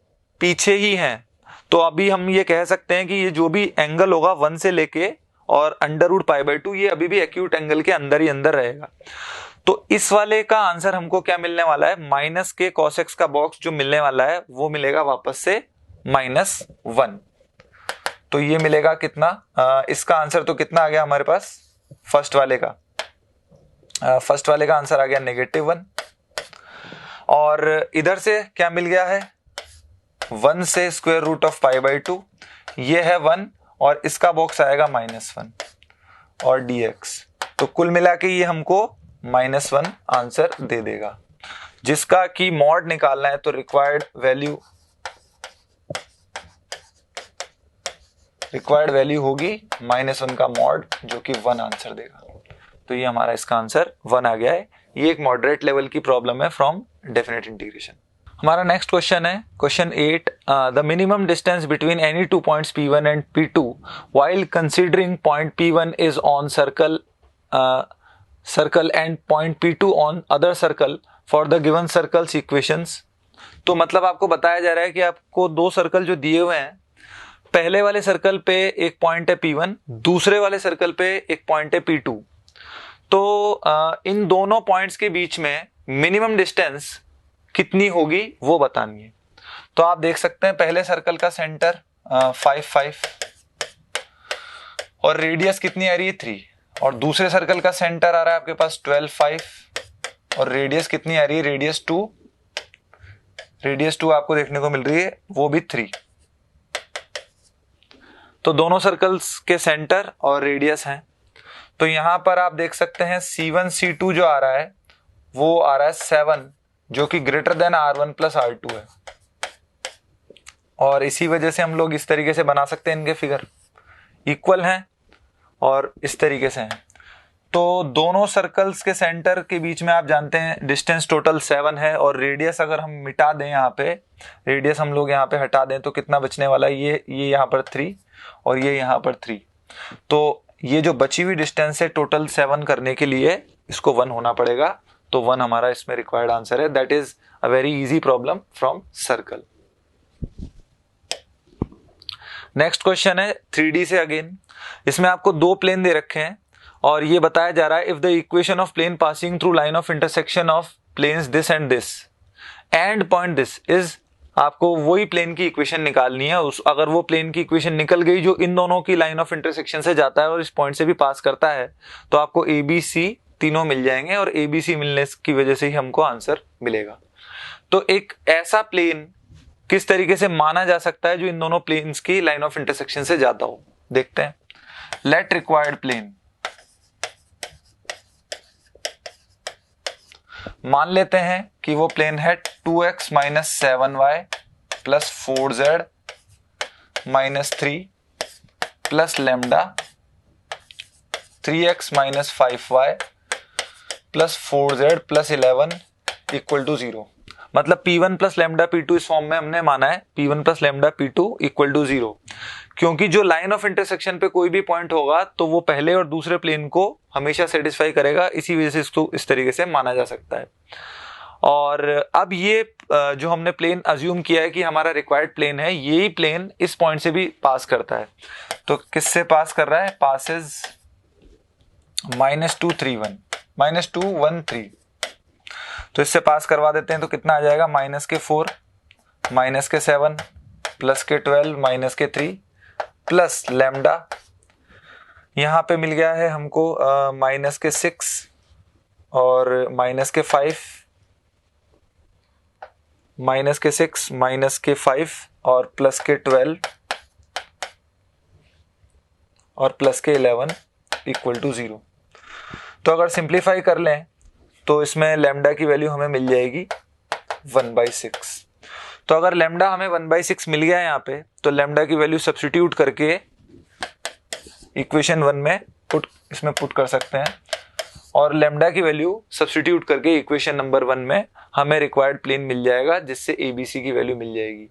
[SPEAKER 1] पीछे ही हैं, तो अभी हम ये कह सकते हैं कि ये जो भी एंगल होगा 1 से लेके और अंडर रूट पाई बाय 2 ये अभी भी एक्यूट एंगल के अंदर ही अंदर रहेगा। तो इस वाले का आंसर हमको क्या मिलने वाला है, माइनस के कॉस एक्स का बॉक्स जो मिलने वाला है वो मिलेगा वापस से -1। तो ये मिलेगा कितना, इसका आंसर तो कितना आ गया हमारे पास, फर्स्ट वाले का आंसर आ गया -1, और इधर से क्या मिल गया है 1 से square root of pi by 2, ये है 1 और इसका बॉक्स आएगा -1 और dx, तो कुल मिला के ये हमको -1 आंसर दे देगा, जिसका की मॉड निकालना है तो रिक्वायर्ड वैल्यू होगी -1 का मॉड, जो कि 1 आंसर देगा। तो ये हमारा इसका आंसर 1 आ गया है। ये एक मॉडरेट लेवल की प्रॉब्लम है फ्रॉम डेफिनेट इंटीग्रेशन। हमारा नेक्स्ट क्वेश्चन है question 8, the minimum distance between any two points P1 and P2 while considering point P1 is on circle and point P2 on other circle for the given circles equations. तो मतलब आपको बताया जा रहा है कि आपको दो सर्कल जो दिए हुए हैं, पहले वाले सर्कल पे एक पॉइंट है P1, दूसरे वाले सर्कल पे एक पॉइंट है P2, तो इन दोनों पॉइंट्स के बीच में मिनिमम डिस्टेंस कितनी होगी वो बतानी है। तो आप देख सकते हैं पहले सर्कल का सेंटर 5 और रेडियस कितनी आ रही है 3, और दूसरे सर्कल का सेंटर आ रहा है आपके पास 12 5 और रेडियस कितनी आ रही है, रेडियस 2 आपको देखने को मिल रही है, वो भी 3। तो दोनों सर्कल्स के सेंटर और रेडियस हैं। तो यहां पर आप देख सकते हैं C1 C2 जो आ रहा है वो आ रहा है 7, जो कि greater than R1 plus R2 है, और इसी वजह से हम लोग इस तरीके से बना सकते हैं, इनके फिगर इक्वल हैं और इस तरीके से हैं। तो दोनों सर्कल्स के सेंटर के बीच में आप जानते हैं डिस्टेंस टोटल 7 है, और रेडियस अगर हम मिटा दें, यहाँ पे रेडियस हम लोग यहाँ पे हटा दें तो कितना बचने वाला है, ये यहाँ पर 3 और ये यहाँ पर 3। तो ये जो बची हुई डिस्टेंस है टोटल 7 करने के लिए इसको 1 होना पड़ेगा, तो 1 हमारा इसमें रिक्वायर्ड आंसर है। That is a very easy problem from circle. Next question है 3D से अगेन। इसमें आपको दो प्लेन दे रखे हैं और ये बताया जा रहा है if the equation of plane passing through line of intersection of planes this and this and point this is, आपको वही प्लेन की इक्वेशन निकालनी है। अगर वो प्लेन की इक्वेशन निकल गई जो इन दोनों की लाइन ऑफ इंटरसेक्शन से जाता है और इस पॉइंट से भी पास करता है, तो आपको ABC तीनों मिल जाएंगे, और ABC मिलने की वजह से ही हमको आंसर मिलेगा। तो एक ऐसा प्लेन किस तरीके से माना जा सकता है जो इन दोनों प्लेन्स की लाइन ऑफ इंटरसेक्शन से जाता हो, देखते हैं। लेट रिक्वायर्ड प्लेन, मान लेते हैं कि वो प्लेन है 2x minus 7y plus 4z minus 3 plus lambda 3x minus 5y plus 4z plus 11 equal to 0। मतलब P1 प्लस लेमडा P2 इस फॉर्म में हमने माना है P1 plus lambda P2 equal to 0, क्योंकि जो लाइन ऑफ इंटरसेक्शन पे कोई भी पॉइंट होगा तो वो पहले और दूसरे प्लेन को हमेशा सेटिस्फाई करेगा, इसी वजह से इसको इस तरीके से माना जा सकता है। और अब ये जो हमने प्लेन अज्यूम किया है कि हमारा रिक्वायर्ड प्लेन है, यही प्लेन इस पॉइंट से भी पास करता है। तो किससे पास कर रहा है? पासेस -2, 3, 1, तो इससे पास करवा देते हैं। तो कितना आ जाएगा? -4, -7 प्लस के 12 माइनस के 3 प्लस लैम्डा, यहाँ पे मिल गया है हमको -6 और -5, -6 और प्लस के 12 और प्लस के 11 इक्वल टू 0। तो अगर सिंप्लीफाई कर लें तो इसमें लैम्डा की वैल्यू हमें मिल जाएगी 1/6। तो अगर लैम्डा हमें 1/6 मिल गया है यहाँ पे, तो लैम्डा की वैल्यू सब्स्टिट्यूट करके इक्वेशन 1 में इसमें पुट कर सकते हैं, और लैम्डा की वैल्यू सब्स्टिट्यूट करके इक्वेशन नंबर 1 में हमें रिक्वायर्ड प्लेन मिल जाएगा, जिससे ABC की वैल्यू मिल जाएगी।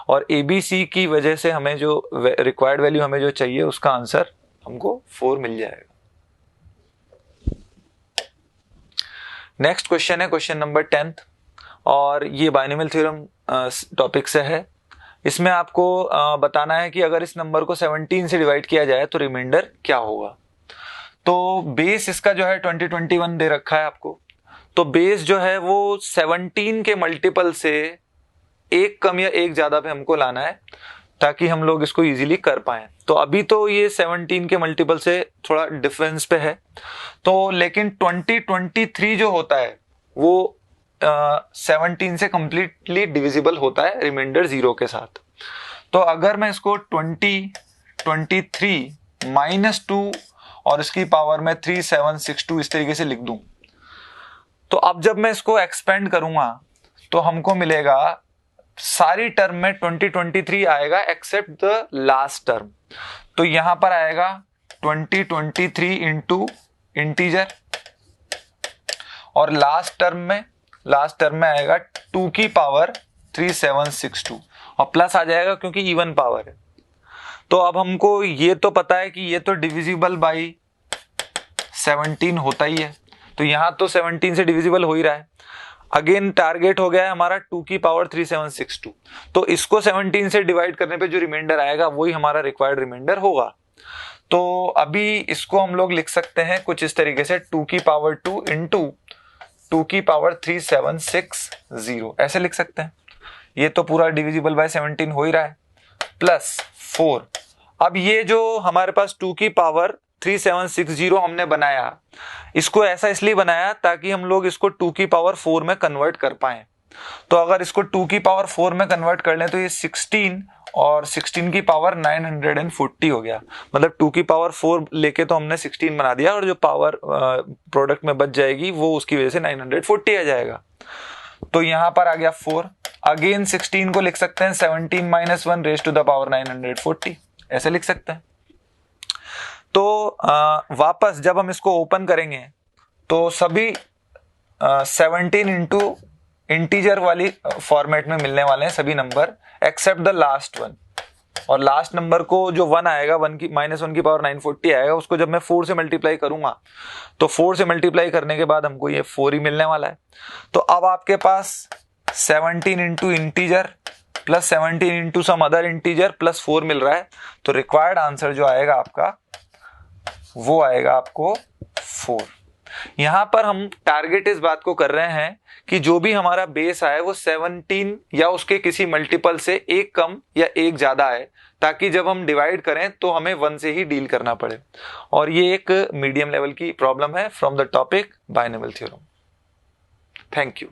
[SPEAKER 1] और ABC की वजह से हमें जो रिक्वायर्ड वैल्यू हमें जो चाहिए उसका आंसर हमको 4 मिल जाएगा। नेक्स्ट क्वेश्चन है क्वेश्चन नंबर 10, और ये बाइनोमियल थ्योरम टॉपिक से है। इसमें आपको बताना है कि अगर इस नंबर को 17 से डिवाइड किया जाए तो रिमाइंडर क्या होगा। तो बेस इसका जो है 2021 दे रखा है आपको। तो बेस जो है वो 17 के मल्टीपल से एक कम या एक ज्यादा पे हमको लाना है, ताकि हम लोग इसको इजीली कर पाएं। तो अभी तो ये 17 के मल्टीपल से थोड़ा डिफरेंस पे है, तो लेकिन 2023 जो होता है वो 17 से कंप्लीटली डिविजिबल होता है रिमाइंडर 0 के साथ। तो अगर मैं इसको 2023 -2 और इसकी पावर में 3762 इस तरीके से लिख दूं, तो अब जब मैं इसको एक्सपेंड करूंगा तो हमको मिलेगा सारी टर्म में 2023 आएगा एक्सेप्ट द लास्ट टर्म। तो यहां पर आएगा 2023 इंटू इंटीजर, और लास्ट टर्म में आएगा 2 की पावर 3762, और प्लस आ जाएगा क्योंकि इवन पावर है। तो अब हमको ये तो पता है कि ये तो डिविजिबल बाई 17 होता ही है, तो यहां तो 17 से डिविजिबल हो ही रहा है। अगेन टारगेट हो गया है हमारा 2 की पावर 3762, तो इसको 17 से डिवाइड करने पे जो रिमाइंडर आएगा वही हमारा रिक्वायर्ड रिमाइंडर होगा। तो अभी इसको हम लोग लिख सकते हैं कुछ इस तरीके से, 2 की पावर 2 इंटू 2 की पावर 3760, ऐसे लिख सकते हैं। ये तो पूरा डिविजिबल बाय 17 हो ही रहा है, प्लस 4। अब ये जो हमारे पास 2 की पावर 3760 हमने बनाया, इसको ऐसा इसलिए बनाया ताकि हम लोग इसको 2 की पावर 4 में कन्वर्ट कर पाएं। तो अगर इसको 2 की पावर 4 में कन्वर्ट कर लें तो ये 16 और 16 की पावर 940 हो गया। मतलब 2 की पावर 4 लेके तो हमने 16 बना दिया, और जो पावर प्रोडक्ट में बच जाएगी वो उसकी वजह से 940 आ जाएगा। तो यहां पर आ गया 4। अगेन 16 को लिख सकते हैं 17 - 1 रेज़ टू द पावर 940, ऐसे लिख सकते हैं। तो वापस जब हम इसको ओपन करेंगे तो सभी 17 इंटू इंटीजर वाली फॉर्मेट में मिलने वाले हैं सभी number except the last one. और लास्ट नंबर को जो 1 आएगा, -1 की पावर 940 आएगा, उसको जब मैं 4 से मल्टीप्लाई करूंगा तो 4 से मल्टीप्लाई करने के बाद हमको ये 4 ही मिलने वाला है। तो अब आपके पास 17 into integer plus 17 into some other integer plus 4 मिल रहा है। तो रिक्वायर्ड आंसर जो आएगा आपका वो आएगा आपको 4। यहां पर हम टारगेट इस बात को कर रहे हैं कि जो भी हमारा बेस आए वो 17 या उसके किसी मल्टीपल से एक कम या एक ज्यादा है, ताकि जब हम डिवाइड करें तो हमें 1 से ही डील करना पड़े। और ये एक मीडियम लेवल की प्रॉब्लम है from the topic binomial theorem. Thank you.